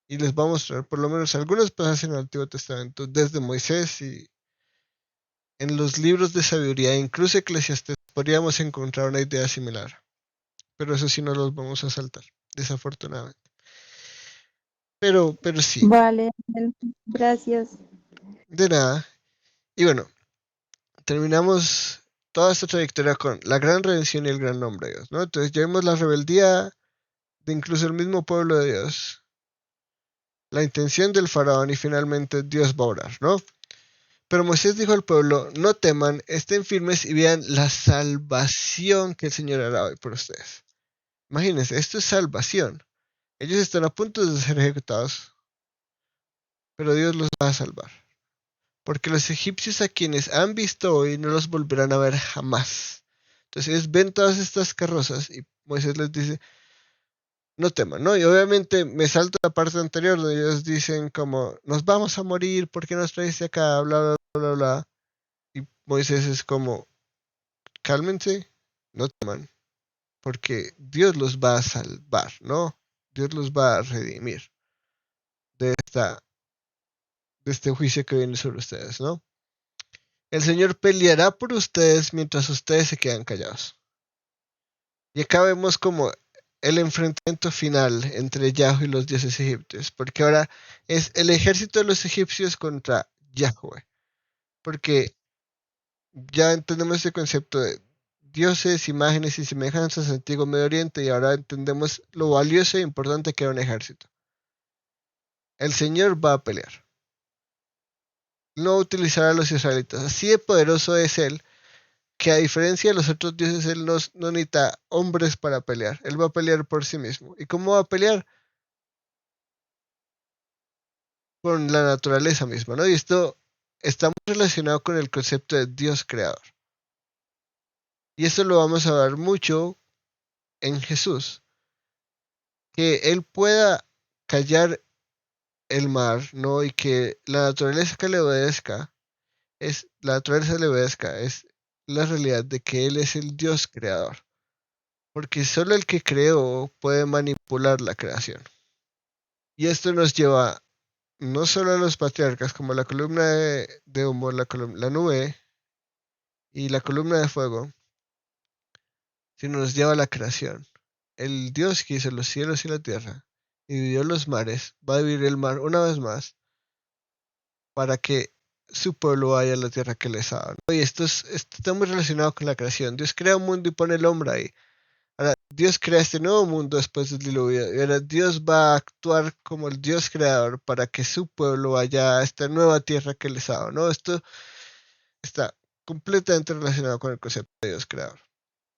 y les voy a mostrar por lo menos algunos pasajes en el Antiguo Testamento desde Moisés y en los libros de sabiduría, incluso Eclesiastés, podríamos encontrar una idea similar, pero eso sí no los vamos a saltar, desafortunadamente. Pero sí, vale, Daniel, gracias. de nada. Y bueno, terminamos toda esta trayectoria con la gran redención y el gran nombre de Dios, ¿no? Entonces ya vimos la rebeldía de incluso el mismo pueblo de Dios, la intención del faraón y finalmente Dios va a orar, ¿no? Pero Moisés dijo al pueblo, no teman, estén firmes y vean la salvación que el Señor hará hoy por ustedes. Imagínense, esto es salvación. Ellos están a punto de ser ejecutados, pero Dios los va a salvar. Porque los egipcios a quienes han visto hoy no los volverán a ver jamás. Entonces ellos ven todas estas carrozas y Moisés les dice, no teman, ¿no? Y obviamente me salto la parte anterior donde ellos dicen como, nos vamos a morir, ¿por qué nos traes acá? Bla, bla, bla, bla, bla. Y Moisés es como, cálmense, no teman, porque Dios los va a salvar, ¿no? Dios los va a redimir de este juicio que viene sobre ustedes, ¿no? El Señor peleará por ustedes mientras ustedes se quedan callados. Y acá vemos como el enfrentamiento final entre Yahweh y los dioses egipcios, porque ahora es el ejército de los egipcios contra Yahweh, porque ya entendemos este concepto de dioses, imágenes y semejanzas del antiguo Medio Oriente y ahora entendemos lo valioso e importante que era un ejército. El Señor va a pelear. No utilizará a los israelitas. Así de poderoso es Él que a diferencia de los otros dioses, Él no necesita hombres para pelear. Él va a pelear por sí mismo. ¿Y cómo va a pelear? con la naturaleza misma, ¿no? Y esto está muy relacionado con el concepto de Dios creador. Y esto lo vamos a ver mucho en Jesús, que Él pueda callar el mar, ¿no? Y que la naturaleza que le obedezca, la naturaleza le obedezca, es la realidad de que Él es el Dios creador. Porque solo el que creó puede manipular la creación. Y esto nos lleva no solo a los patriarcas, como la columna de humo, la nube y la columna de fuego, sino nos lleva a la creación. El Dios que hizo los cielos y la tierra y dividió los mares, va a dividir el mar una vez más para que su pueblo vaya a la tierra que les ha dado, ¿no? Y esto está muy relacionado con la creación. Dios crea un mundo y pone el hombre ahí. Ahora, Dios crea este nuevo mundo después del diluvio. Y ahora Dios va a actuar como el Dios creador para que su pueblo vaya a esta nueva tierra que les ha dado, ¿no? Esto está completamente relacionado con el concepto de Dios creador.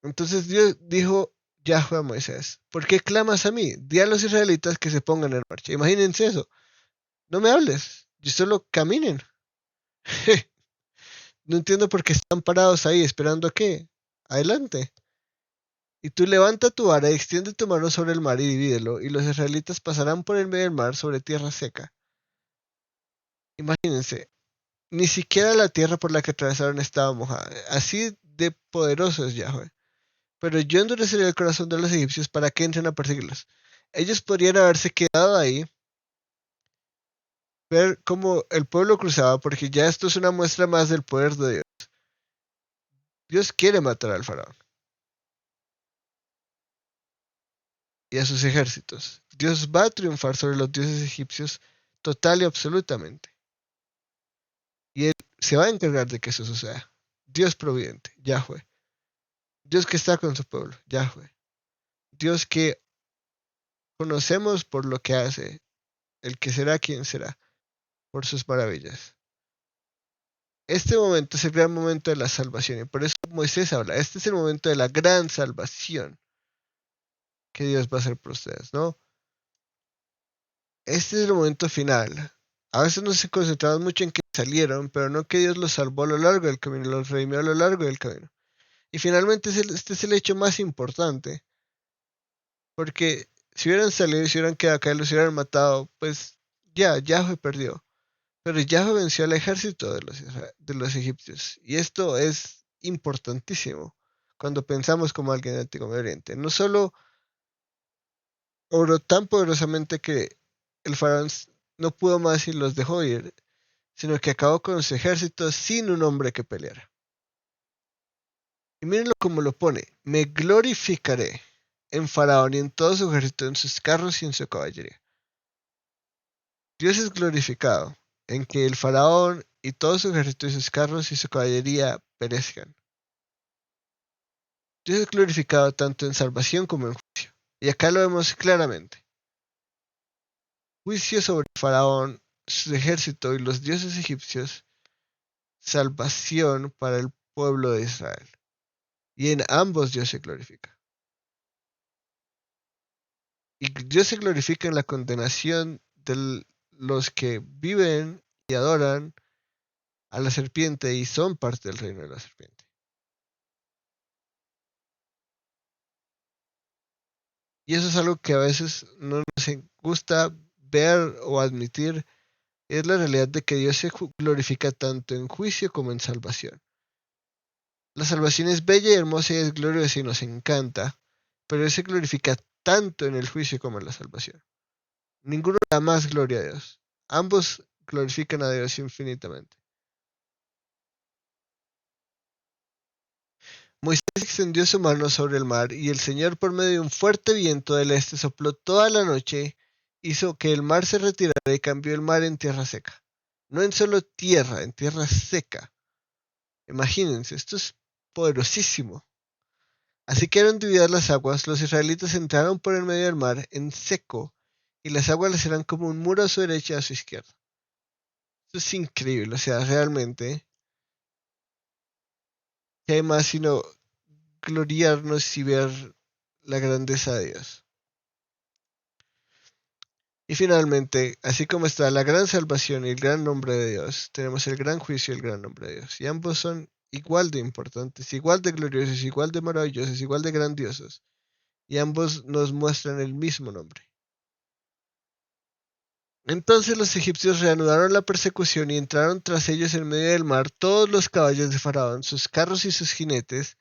Entonces Dios dijo Yahweh a Moisés, ¿por qué clamas a mí? Di a los israelitas que se pongan en marcha. Imagínense eso. No me hables, yo solo caminen. No entiendo por qué están parados ahí esperando a qué. Adelante. Y tú levanta tu vara y extiende tu mano sobre el mar y divídelo, y los israelitas pasarán por el medio del mar sobre tierra seca. Imagínense, ni siquiera la tierra por la que atravesaron estaba mojada. Así de poderoso es Yahweh. Pero yo endurecería el corazón de los egipcios para que entren a perseguirlos. Ellos podrían haberse quedado ahí, ver cómo el pueblo cruzaba, porque ya esto es una muestra más del poder de Dios. Dios quiere matar al faraón y a sus ejércitos. Dios va a triunfar sobre los dioses egipcios total y absolutamente. Y Él se va a encargar de que eso suceda. Dios providente, Yahweh. Dios que está con su pueblo, Yahweh. Dios que conocemos por lo que hace, el que será quien será, por sus maravillas. Este momento es el gran momento de la salvación y por eso Moisés habla, este es el momento de la gran salvación que Dios va a hacer por ustedes, ¿no? Este es el momento final. A veces nos concentramos mucho en que salieron, pero no que Dios los salvó a lo largo del camino, los redimió a lo largo del camino. Y finalmente este es el hecho más importante, porque si hubieran salido y se hubieran quedado acá y los hubieran matado, pues ya, Yahweh perdió. Pero Yahweh venció al ejército de los egipcios. Y esto es importantísimo cuando pensamos como alguien del Antiguo Medio Oriente. No solo obró tan poderosamente que el faraón no pudo más y los dejó ir, sino que acabó con su ejército sin un hombre que peleara. Y mírenlo como lo pone, me glorificaré en Faraón y en todo su ejército, en sus carros y en su caballería. Dios es glorificado en que el Faraón y todo su ejército y sus carros y su caballería perezcan. Dios es glorificado tanto en salvación como en juicio. Y acá lo vemos claramente. Juicio sobre el Faraón, su ejército y los dioses egipcios, salvación para el pueblo de Israel. Y en ambos Dios se glorifica. Y Dios se glorifica en la condenación de los que viven y adoran a la serpiente y son parte del reino de la serpiente. Y eso es algo que a veces no nos gusta ver o admitir. Es la realidad de que Dios se glorifica tanto en juicio como en salvación. La salvación es bella y hermosa y es gloriosa y nos encanta, pero Él se glorifica tanto en el juicio como en la salvación. Ninguno da más gloria a Dios. Ambos glorifican a Dios infinitamente. Moisés extendió su mano sobre el mar, y el Señor, por medio de un fuerte viento del este, sopló toda la noche, hizo que el mar se retirara y cambió el mar en tierra seca. No en solo tierra, en tierra seca. Imagínense, esto es poderosísimo. Así que eran divididas las aguas, los israelitas entraron por el medio del mar en seco, y las aguas les eran como un muro a su derecha y a su izquierda. Esto es increíble, o sea, realmente, que hay más sino gloriarnos y ver la grandeza de Dios. Y Y finalmente, así como está la gran salvación y el gran nombre de Dios, tenemos el gran juicio y el gran nombre de Dios. Y ambos son igual de importantes, igual de gloriosos, igual de maravillosos, igual de grandiosos. Y ambos nos muestran el mismo nombre. Entonces los egipcios reanudaron la persecución y entraron tras ellos en medio del mar todos los caballos de Faraón, sus carros y sus jinetes.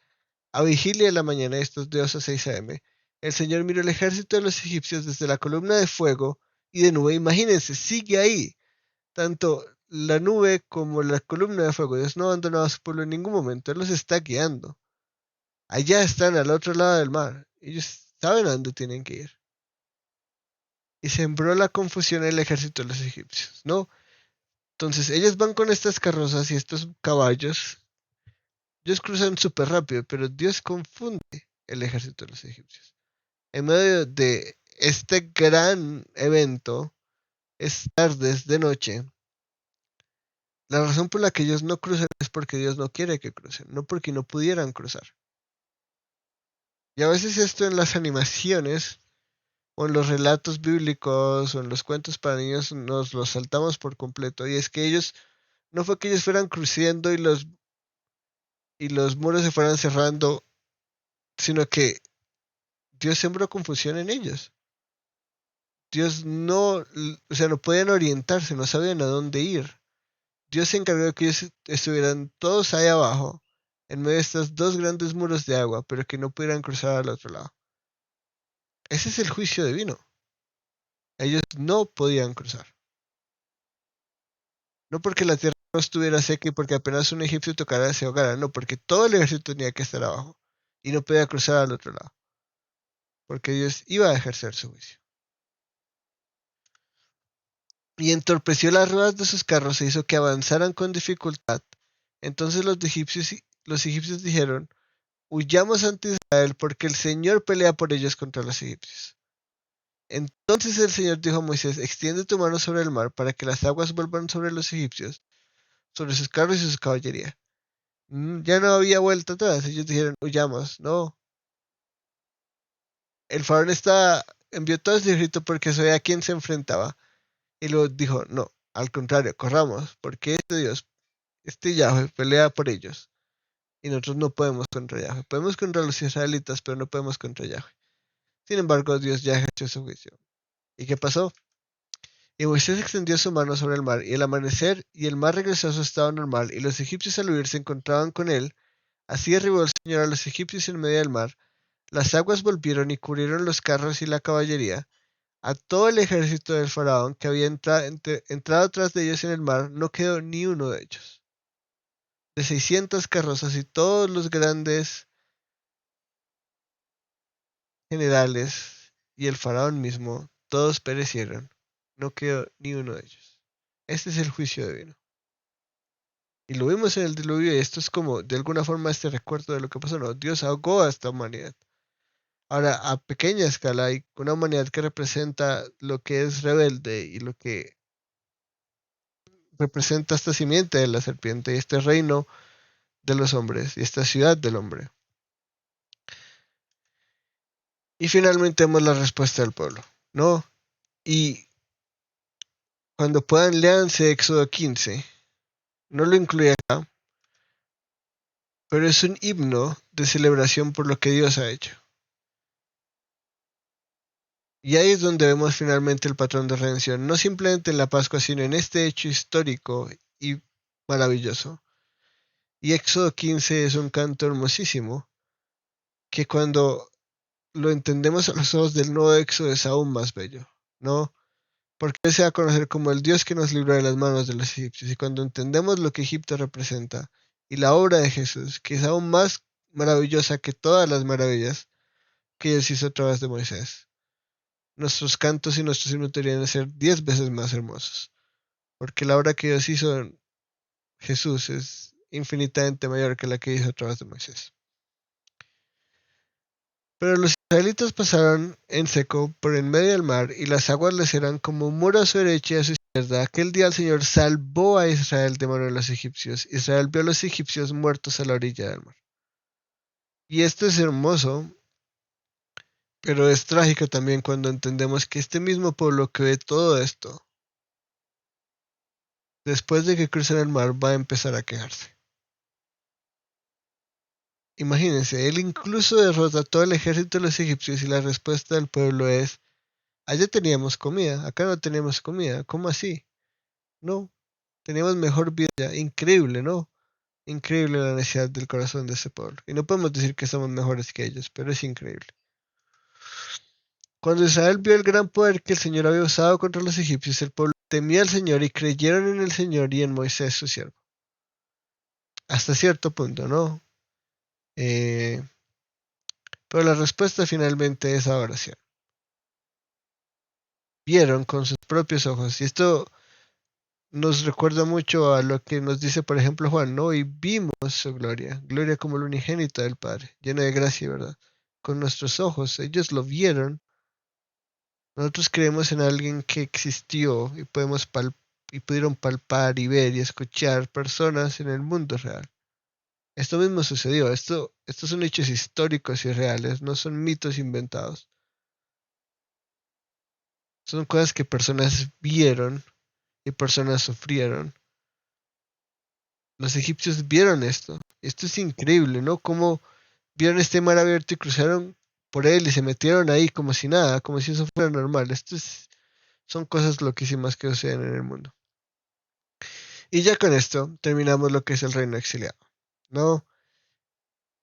A vigilia de la mañana, estos de 2 a 6 a.m., el Señor miró el ejército de los egipcios desde la columna de fuego y de nube. Imagínense, sigue ahí. Tanto la nube como la columna de fuego. Dios no ha abandonado a su pueblo en ningún momento. Él los está guiando. Allá están, al otro lado del mar. Ellos saben a dónde tienen que ir. Y sembró la confusión en el ejército de los egipcios, ¿no? Entonces ellos van con estas carrozas y estos caballos. Ellos cruzan súper rápido, pero Dios confunde el ejército de los egipcios. En medio de este gran evento, es tardes de noche. La razón por la que ellos no cruzan es porque Dios no quiere que crucen, no porque no pudieran cruzar. Y a veces esto en las animaciones o en los relatos bíblicos o en los cuentos para niños nos los saltamos por completo. Y es que ellos, no fue que ellos fueran cruzando y los muros se fueran cerrando, sino que Dios sembró confusión en ellos. Dios no, o sea, no podían orientarse, no sabían a dónde ir. Dios se encargó de que ellos estuvieran todos ahí abajo, en medio de estos dos grandes muros de agua, pero que no pudieran cruzar al otro lado. Ese es el juicio divino. Ellos no podían cruzar. No porque la tierra no estuviera seca y porque apenas un egipcio tocara se ahogara, no, porque todo el ejército tenía que estar abajo y no podía cruzar al otro lado, porque Dios iba a ejercer su juicio. Y entorpeció las ruedas de sus carros e hizo que avanzaran con dificultad. Entonces los egipcios dijeron: huyamos ante Israel, porque el Señor pelea por ellos contra los egipcios. Entonces el Señor dijo a Moisés: extiende tu mano sobre el mar, para que las aguas vuelvan sobre los egipcios, sobre sus carros y su caballería. Ya no había vuelta atrás. Ellos dijeron: huyamos. No. El faraón envió todo ese ejército porque sabía a quién se enfrentaba. Y luego dijo: no, al contrario, corramos, porque este Dios, este Yahweh, pelea por ellos. Y nosotros no podemos contra Yahweh. Podemos contra los israelitas, pero no podemos contra Yahweh. Sin embargo, Dios ya ejerció su juicio. ¿Y qué pasó? Y Moisés extendió su mano sobre el mar, y el amanecer y el mar regresó a su estado normal, y los egipcios al huir se encontraban con él. Así derribó el Señor a los egipcios en medio del mar. Las aguas volvieron y cubrieron los carros y la caballería. A todo el ejército del faraón que había entrado tras de ellos en el mar, no quedó ni uno de ellos. De 600 carrozas y todos los grandes generales y el faraón mismo, todos perecieron. No quedó ni uno de ellos. Este es el juicio divino. Y lo vimos en el diluvio, y esto es como, de alguna forma, este recuerdo de lo que pasó. No, Dios ahogó a esta humanidad. Ahora, a pequeña escala, hay una humanidad que representa lo que es rebelde y lo que representa esta simiente de la serpiente y este reino de los hombres y esta ciudad del hombre. Y finalmente vemos la respuesta del pueblo, ¿no? Y cuando puedan, léanse Éxodo 15. No lo incluye acá, pero es un himno de celebración por lo que Dios ha hecho. Y ahí es donde vemos finalmente el patrón de redención, no simplemente en la Pascua, sino en este hecho histórico y maravilloso. Y Éxodo 15 es un canto hermosísimo, que cuando lo entendemos a los ojos del nuevo Éxodo es aún más bello, ¿no? Porque Él se va a conocer como el Dios que nos libró de las manos de los egipcios. Y cuando entendemos lo que Egipto representa y la obra de Jesús, que es aún más maravillosa que todas las maravillas que Dios hizo a través de Moisés, nuestros cantos y nuestros himnos deberían ser 10 veces más hermosos. Porque la obra que Dios hizo en Jesús es infinitamente mayor que la que hizo a través de Moisés. Pero los israelitas pasaron en seco por en medio del mar, y las aguas les eran como un muro a su derecha y a su izquierda. Aquel día el Señor salvó a Israel de mano de los egipcios. Israel vio a los egipcios muertos a la orilla del mar. Y esto es hermoso, Pero es trágico también cuando entendemos que este mismo pueblo que ve todo esto, después de que crucen el mar, va a empezar a quejarse. Imagínense, él incluso derrota todo el ejército de los egipcios y la respuesta del pueblo es, allá teníamos comida, acá no tenemos comida, ¿cómo así? No, teníamos mejor vida, increíble, ¿no? Increíble la necesidad del corazón de ese pueblo. Y no podemos decir que somos mejores que ellos, pero es increíble. Cuando Israel vio el gran poder que el Señor había usado contra los egipcios, el pueblo temía al Señor y creyeron en el Señor y en Moisés su siervo. Hasta cierto punto, ¿no? Eh, pero la respuesta finalmente es adoración. Vieron con sus propios ojos. Y esto nos recuerda mucho a lo que nos dice, por ejemplo, Juan, ¿no? Y vimos su gloria, gloria como el unigénito del Padre, llena de gracia y verdad. Con nuestros ojos, ellos lo vieron. Nosotros creemos en alguien que existió y y pudieron palpar y ver y escuchar personas en el mundo real. Esto mismo sucedió. Estos son hechos históricos y reales, no son mitos inventados. Son cosas que personas vieron y personas sufrieron. Los egipcios vieron esto. Esto es increíble, ¿no? Cómo vieron este mar abierto y cruzaron por él y se metieron ahí como si nada, como si eso fuera normal. Son cosas loquísimas que suceden en el mundo. Y ya con esto terminamos lo que es el reino exiliado, ¿no?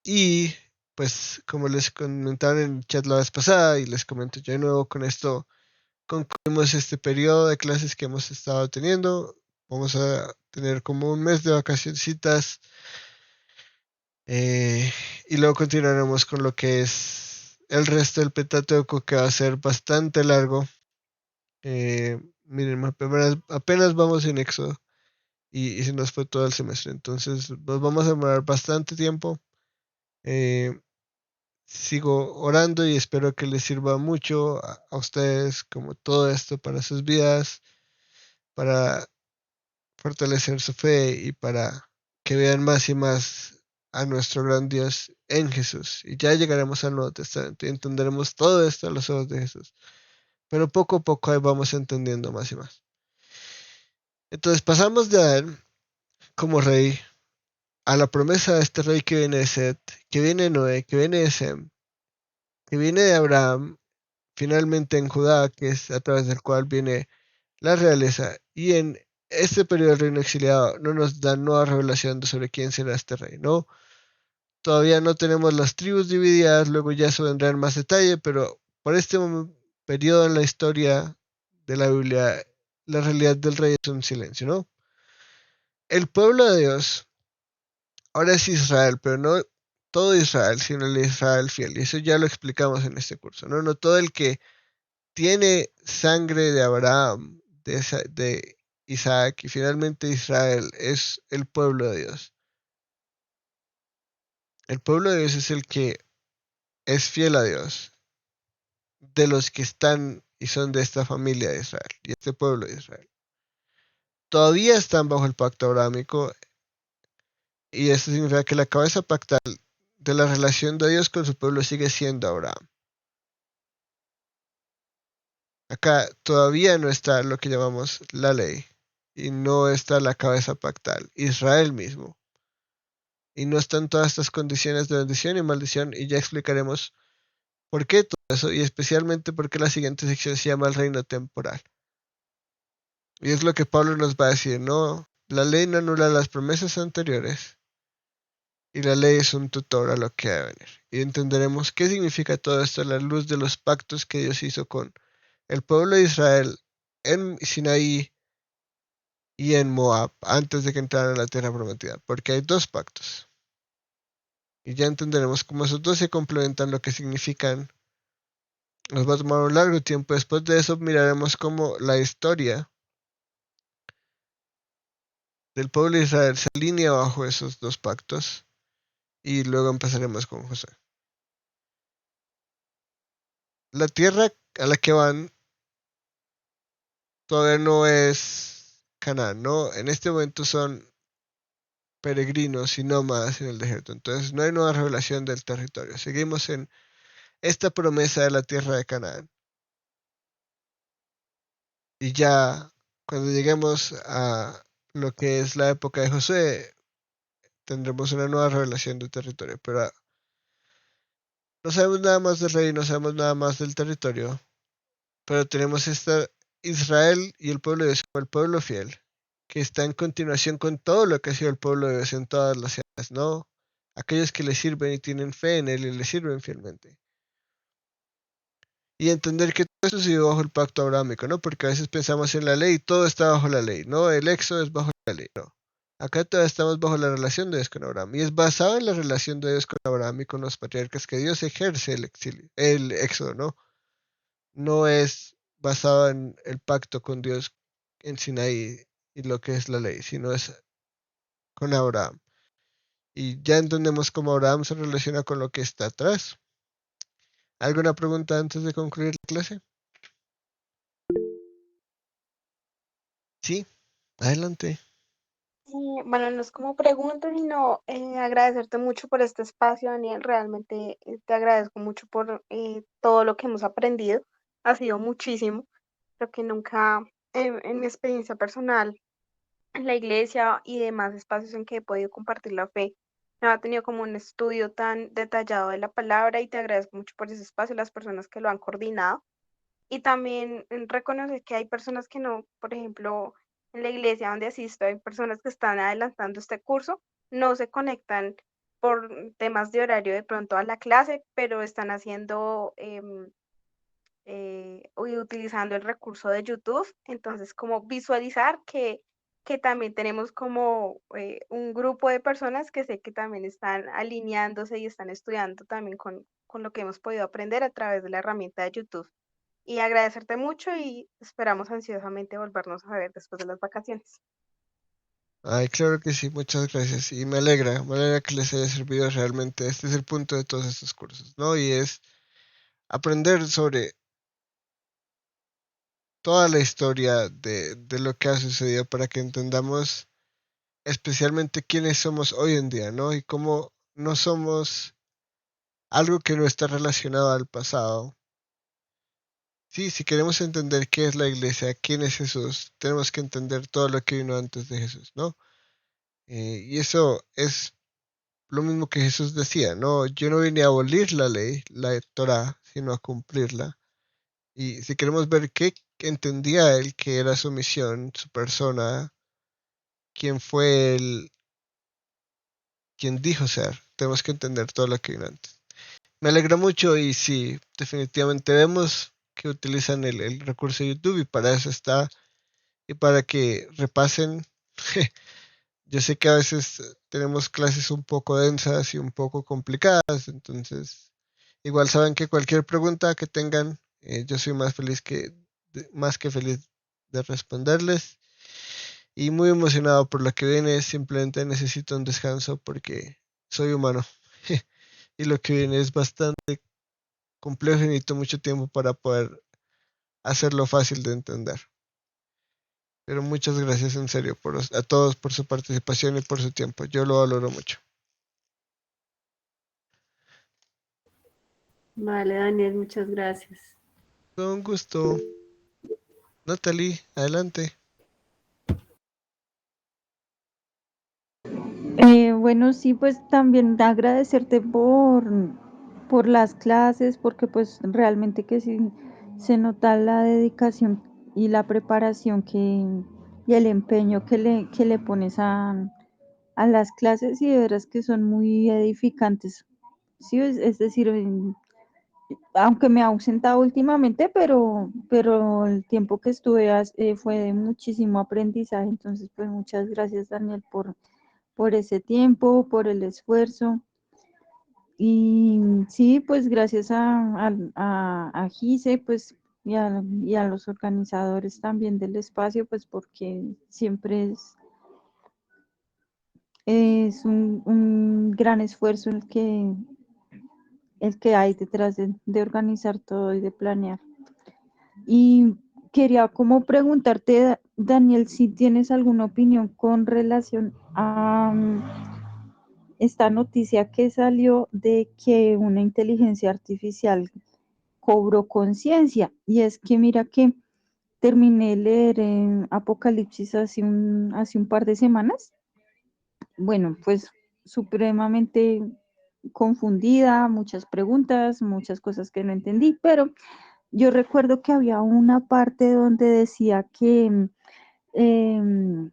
Y pues como les comentaba en el chat la vez pasada y les comento yo de nuevo, con esto concluimos este periodo de clases que hemos estado teniendo. Vamos a tener como un mes de vacacioncitas y luego continuaremos con lo que es el resto del Pentateuco, que va a ser bastante largo. Miren, apenas vamos en Éxodo y se nos fue todo el semestre. Entonces nos vamos a demorar bastante tiempo. Eh, Sigo orando y espero que les sirva mucho a ustedes como todo esto para sus vidas, para fortalecer su fe y para que vean más y más a nuestro gran Dios en Jesús. Y ya llegaremos al Nuevo Testamento y entenderemos todo esto a los ojos de Jesús. Pero poco a poco ahí vamos entendiendo más y más. Entonces pasamos de Adán como rey a la promesa de este rey que viene de Set, que viene de Noé, que viene de Sem, que viene de Abraham, finalmente en Judá, que es a través del cual viene la realeza. Y en este periodo del reino exiliado no nos dan nueva revelación sobre quién será este rey, ¿no? Todavía no tenemos las tribus divididas, luego ya eso vendrá en más detalle, pero por este periodo en la historia de la Biblia, la realidad del rey es un silencio, ¿no? El pueblo de Dios ahora es Israel, pero no todo Israel, sino el Israel fiel. Y eso ya lo explicamos en este curso, ¿no? No todo el que tiene sangre de Abraham, de Isaac y finalmente Israel es el pueblo de Dios. El pueblo de Dios es el que es fiel a Dios, de los que están y son de esta familia de Israel y este pueblo de Israel. Todavía están bajo el pacto abrámico y eso significa que la cabeza pactal de la relación de Dios con su pueblo sigue siendo Abraham. Acá todavía no está lo que llamamos la ley y no está la cabeza pactal, Israel mismo. Y no están todas estas condiciones de bendición y maldición y ya explicaremos por qué todo eso y especialmente por qué la siguiente sección se llama el reino temporal. Y es lo que Pablo nos va a decir, no, la ley no anula las promesas anteriores y la ley es un tutor a lo que ha de venir. Y entenderemos qué significa todo esto a la luz de los pactos que Dios hizo con el pueblo de Israel en Sinaí y en Moab antes de que entraran a la tierra prometida, porque hay dos pactos. Y ya entenderemos cómo esos dos se complementan, lo que significan. Nos va a tomar un largo tiempo. Después de eso miraremos cómo la historia del pueblo de Israel se alinea bajo esos dos pactos. Y luego empezaremos con José. La tierra a la que van todavía no es Canaán, ¿no? En este momento son peregrinos y nómadas en el desierto. Entonces no hay nueva revelación del territorio. Seguimos en esta promesa de la tierra de Canaán. Y ya cuando lleguemos a lo que es la época de Josué, tendremos una nueva revelación de territorio. Pero no sabemos nada más del rey, no sabemos nada más del territorio. Pero tenemos esta Israel y el pueblo de Dios como el pueblo fiel, que está en continuación con todo lo que ha sido el pueblo de Dios en todas las eras, ¿no? Aquellos que le sirven y tienen fe en él y le sirven fielmente. Y entender que todo esto se dio bajo el pacto abrámico, ¿no? Porque a veces pensamos en la ley y todo está bajo la ley, ¿no? El éxodo es bajo la ley, no. Acá todavía estamos bajo la relación de Dios con Abraham. Y es basado en la relación de Dios con Abraham y con los patriarcas que Dios ejerce el exilio, el éxodo, ¿no? No es basado en el pacto con Dios en Sinaí y lo que es la ley, sino es con Abraham. Y ya entendemos cómo Abraham se relaciona con lo que está atrás. ¿Alguna pregunta antes de concluir la clase? Sí, adelante. Bueno, no es como pregunta, sino agradecerte mucho por este espacio, Daniel. Realmente te agradezco mucho por todo lo que hemos aprendido. Ha sido muchísimo. Creo que nunca en mi experiencia personal en la iglesia y demás espacios en que he podido compartir la fe, no ha tenido como un estudio tan detallado de la palabra y te agradezco mucho por ese espacio, las personas que lo han coordinado. Y también reconocer que hay personas que no, por ejemplo, en la iglesia donde asisto, hay personas que están adelantando este curso, no se conectan por temas de horario de pronto a la clase, pero están haciendo y utilizando el recurso de YouTube. Entonces, como visualizar que también tenemos como un grupo de personas que sé que también están alineándose y están estudiando también con lo que hemos podido aprender a través de la herramienta de YouTube. Y agradecerte mucho y esperamos ansiosamente volvernos a ver después de las vacaciones. Ay, claro que sí, muchas gracias. Y me alegra que les haya servido realmente. Este es el punto de todos estos cursos, ¿no? Y es aprender sobre toda la historia de lo que ha sucedido para que entendamos especialmente quiénes somos hoy en día, ¿no? Y cómo no somos algo que no está relacionado al pasado. Sí, si queremos entender qué es la iglesia, quién es Jesús, tenemos que entender todo lo que vino antes de Jesús, ¿no? Y eso es lo mismo que Jesús decía, ¿no? Yo no vine a abolir la ley, la Torá, sino a cumplirla. Y si queremos ver qué entendía él que era su misión, su persona, quién fue él, quién dijo ser, tenemos que entender todo lo que vino antes. Me alegra mucho y sí, definitivamente vemos que utilizan el recurso de YouTube y para eso está y para que repasen. Yo sé que a veces tenemos clases un poco densas y un poco complicadas, entonces igual saben que cualquier pregunta que tengan, yo soy más que feliz de responderles y muy emocionado por lo que viene. Simplemente necesito un descanso porque soy humano y lo que viene es bastante complejo y necesito mucho tiempo para poder hacerlo fácil de entender. Pero muchas gracias en serio a todos por su participación y por su tiempo. Yo lo valoro mucho. Vale, Daniel, muchas gracias. Con gusto. Natalie, adelante. Bueno, sí, pues también agradecerte por las clases, porque pues realmente que sí se nota la dedicación y la preparación y el empeño que le pones a las clases y de veras que son muy edificantes. Sí, es decir, aunque me he ausentado últimamente, pero el tiempo que estuve fue de muchísimo aprendizaje, entonces pues muchas gracias Daniel por ese tiempo, por el esfuerzo. Y sí, pues gracias a Gise, pues y a los organizadores también del espacio, pues porque siempre es un gran esfuerzo el que hay detrás de organizar todo y de planear. Y quería como preguntarte, Daniel, si tienes alguna opinión con relación a esta noticia que salió de que una inteligencia artificial cobró conciencia. Y es que mira que terminé de leer en Apocalipsis hace un par de semanas. Bueno, pues supremamente confundida, muchas preguntas, muchas cosas que no entendí, pero yo recuerdo que había una parte donde decía que em,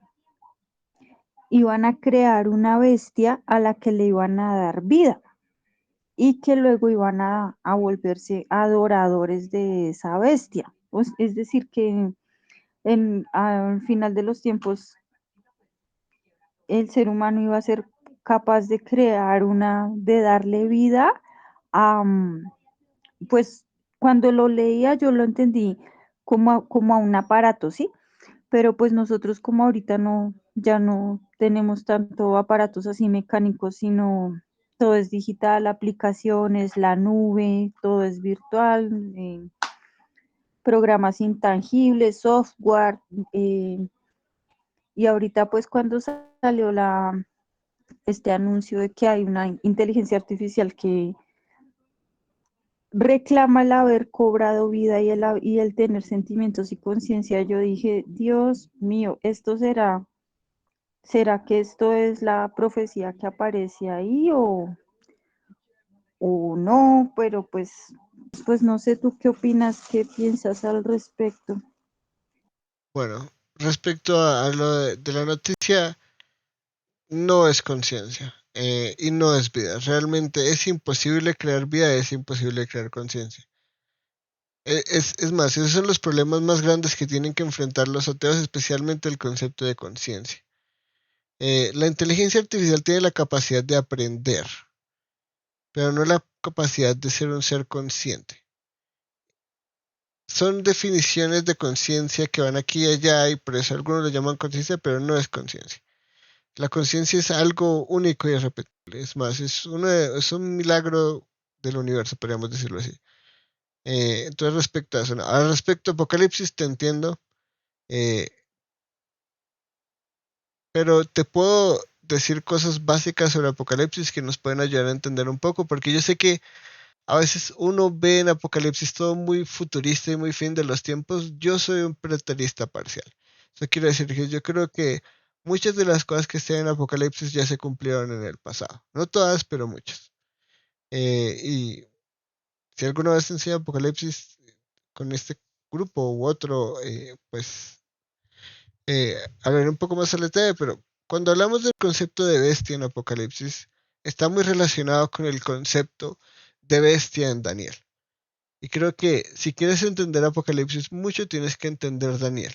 iban a crear una bestia a la que le iban a dar vida y que luego iban a volverse adoradores de esa bestia. Pues, es decir, que al final de los tiempos el ser humano iba a ser capaz de crear de darle vida a, pues cuando lo leía yo lo entendí como a un aparato, ¿sí? Pero pues nosotros como ahorita ya no tenemos tanto aparatos así mecánicos, sino todo es digital, aplicaciones, la nube, todo es virtual, programas intangibles, software, eh, y ahorita pues cuando salió este anuncio de que hay una inteligencia artificial que reclama el haber cobrado vida y el tener sentimientos y conciencia, yo dije, Dios mío, ¿será que esto es la profecía que aparece ahí o no? Pero pues no sé tú qué opinas, qué piensas al respecto. Bueno, respecto a lo de la noticia, no es conciencia y no es vida. Realmente es imposible crear vida, es imposible crear conciencia. Es más, esos son los problemas más grandes que tienen que enfrentar los ateos, especialmente el concepto de conciencia. La inteligencia artificial tiene la capacidad de aprender, pero no la capacidad de ser un ser consciente. Son definiciones de conciencia que van aquí y allá y por eso algunos lo llaman conciencia, pero no es conciencia. La conciencia es algo único y irrepetible. Es más, es un milagro del universo, podríamos decirlo así. Entonces, respecto a eso, no. Ahora, respecto a Apocalipsis, te entiendo, eh, pero te puedo decir cosas básicas sobre Apocalipsis que nos pueden ayudar a entender un poco, porque yo sé que a veces uno ve en Apocalipsis todo muy futurista y muy fin de los tiempos. Yo soy un preterista parcial. Eso quiere decir que yo creo que muchas de las cosas que están en Apocalipsis ya se cumplieron en el pasado. No todas, pero muchas. Y si alguna vez te enseño Apocalipsis con este grupo u otro, pues hablaré un poco más al detalle, pero cuando hablamos del concepto de bestia en Apocalipsis, está muy relacionado con el concepto de bestia en Daniel. Y creo que si quieres entender Apocalipsis mucho, tienes que entender Daniel.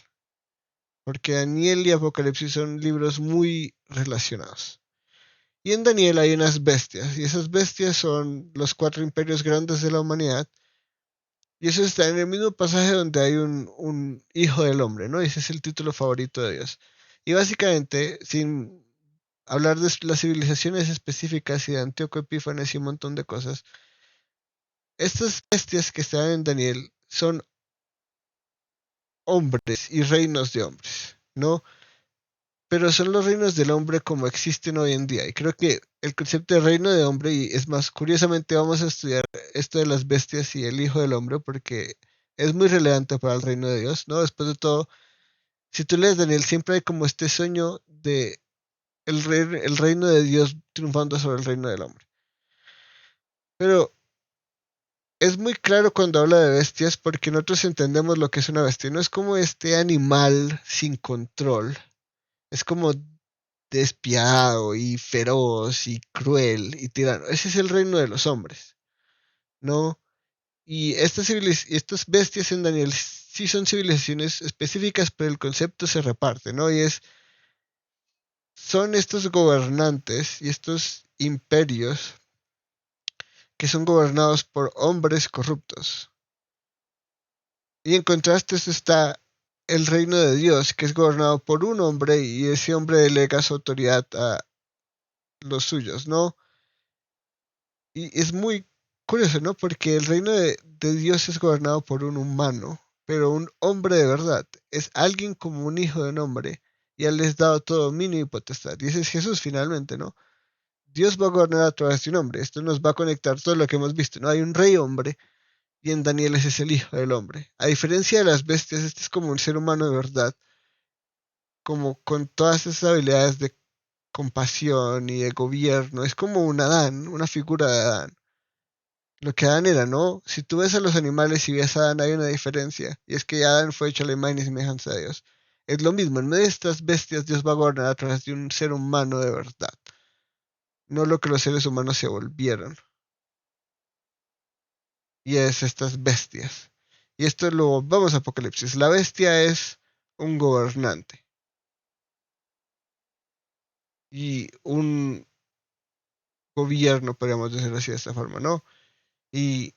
Porque Daniel y Apocalipsis son libros muy relacionados. Y en Daniel hay unas bestias, y esas bestias son los 4 imperios grandes de la humanidad. Y eso está en el mismo pasaje donde hay un hijo del hombre, ¿no? Y ese es el título favorito de Dios. Y básicamente, sin hablar de las civilizaciones específicas y de Antíoco Epífanes y un montón de cosas, estas bestias que están en Daniel son hombres y reinos de hombres, ¿no? Pero son los reinos del hombre como existen hoy en día. Y creo que el concepto de reino de hombre, y es más, curiosamente vamos a estudiar esto de las bestias y el hijo del hombre porque es muy relevante para el reino de Dios, ¿no? Después de todo, si tú lees Daniel, siempre hay como este sueño de el reino de Dios triunfando sobre el reino del hombre. Pero es muy claro cuando habla de bestias porque nosotros entendemos lo que es una bestia. No es como este animal sin control. Es como despiadado y feroz y cruel y tirano. Ese es el reino de los hombres, ¿no? Y estas bestias en Daniel sí son civilizaciones específicas, pero el concepto se reparte, ¿no? Son estos gobernantes y estos imperios que son gobernados por hombres corruptos. Y en contraste está el reino de Dios, que es gobernado por un hombre y ese hombre delega su autoridad a los suyos, ¿no? Y es muy curioso, ¿no? Porque el reino de Dios es gobernado por un humano, pero un hombre de verdad es alguien como un hijo de un hombre y él les dado todo dominio y potestad. Y ese es Jesús finalmente, ¿no? Dios va a gobernar a través de un hombre. Esto nos va a conectar todo lo que hemos visto. No hay un rey hombre y en Daniel ese es el hijo del hombre. A diferencia de las bestias, este es como un ser humano de verdad, como con todas esas habilidades de compasión y de gobierno. Es como un Adán, una figura de Adán. Lo que Adán era, ¿no? Si tú ves a los animales y ves a Adán, hay una diferencia. Y es que Adán fue hecho a la imagen y semejanza de Dios. Es lo mismo, en medio de estas bestias, Dios va a gobernar a través de un ser humano de verdad. No lo que los seres humanos se volvieron. Y es estas bestias. Y esto lo vamos a Apocalipsis. La bestia es un gobernante. Y un gobierno, podríamos decirlo así de esta forma, ¿no? Y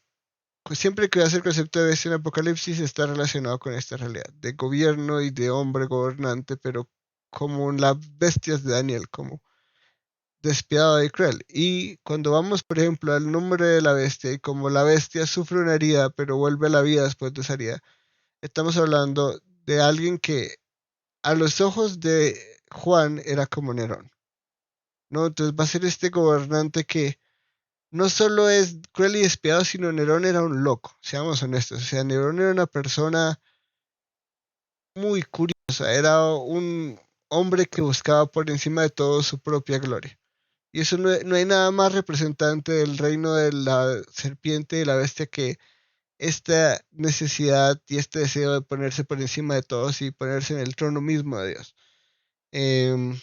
pues siempre que hace el concepto de bestia en Apocalipsis está relacionado con esta realidad de gobierno y de hombre gobernante, pero como las bestias de Daniel, como despiadado y cruel. Y cuando vamos, por ejemplo, al nombre de la bestia y como la bestia sufre una herida, pero vuelve a la vida después de esa herida, estamos hablando de alguien que a los ojos de Juan era como Nerón, ¿no? Entonces va a ser este gobernante que no solo es cruel y despiadado, sino Nerón era un loco, seamos honestos. O sea, Nerón era una persona muy curiosa, era un hombre que buscaba por encima de todo su propia gloria. Y eso no hay nada más representante del reino de la serpiente y la bestia que esta necesidad y este deseo de ponerse por encima de todos y ponerse en el trono mismo de Dios. Em,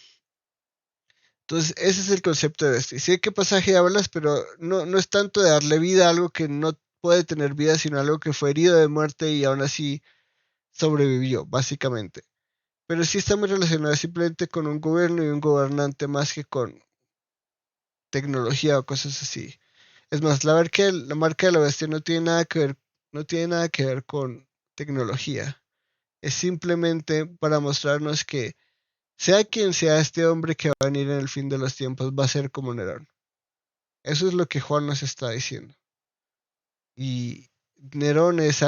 entonces, ese es el concepto de bestia. Sí, ¿qué pasaje hablas? Pero no es tanto de darle vida a algo que no puede tener vida, sino algo que fue herido de muerte y aún así sobrevivió, básicamente. Pero sí está muy relacionado simplemente con un gobierno y un gobernante más que con tecnología o cosas así. Es más, la marca de la bestia no tiene nada que ver, no tiene nada que ver con tecnología. Es simplemente para mostrarnos que sea quien sea este hombre que va a venir en el fin de los tiempos, va a ser como Nerón. Eso es lo que Juan nos está diciendo. Y Nerón es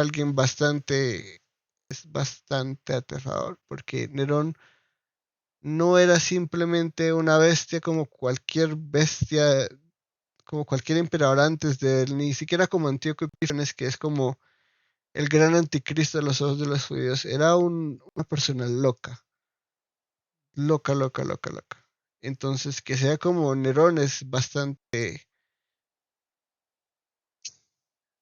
bastante aterrador, porque Nerón no era simplemente una bestia como cualquier bestia, como cualquier emperador antes de él, ni siquiera como Antíoco Epífanes, que es como el gran anticristo a los ojos de los judíos. Era una persona loca, loca, loca, loca, loca. Entonces, que sea como Nerón es bastante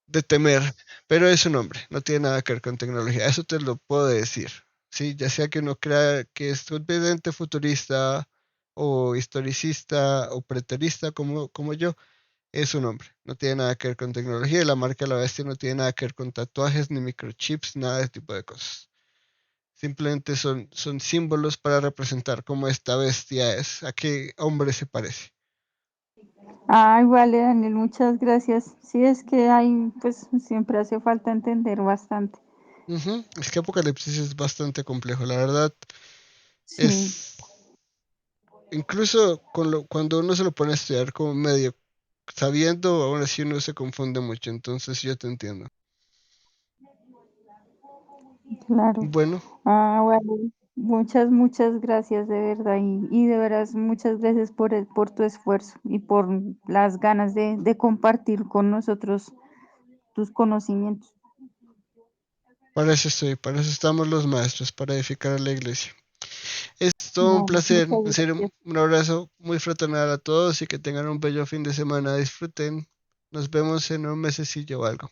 de temer, pero es un hombre, no tiene nada que ver con tecnología, eso te lo puedo decir. Sí, ya sea que uno crea que es completamente futurista o historicista o preterista como yo, es un hombre, no tiene nada que ver con tecnología y la marca de la bestia no tiene nada que ver con tatuajes ni microchips, nada de ese tipo de cosas. Simplemente son símbolos para representar cómo esta bestia es, a qué hombre se parece. Ay, vale, Daniel, muchas gracias. Sí, es que hay, pues siempre hace falta entender bastante. Ujú. Es que Apocalipsis es bastante complejo, la verdad. Sí, Es incluso cuando uno se lo pone a estudiar como medio sabiendo, aún así uno se confunde mucho, entonces yo te entiendo. claro. Bueno, Ah, vale. Muchas gracias de verdad y de veras muchas gracias por tu esfuerzo y por las ganas de compartir con nosotros tus conocimientos. para eso estoy, para eso estamos los maestros, para edificar a la iglesia. Es todo un Vale, placer, muchas en serio, gracias. un abrazo muy fraternal a todos y que tengan un bello fin de semana, disfruten. Nos vemos en un mesecillo o algo.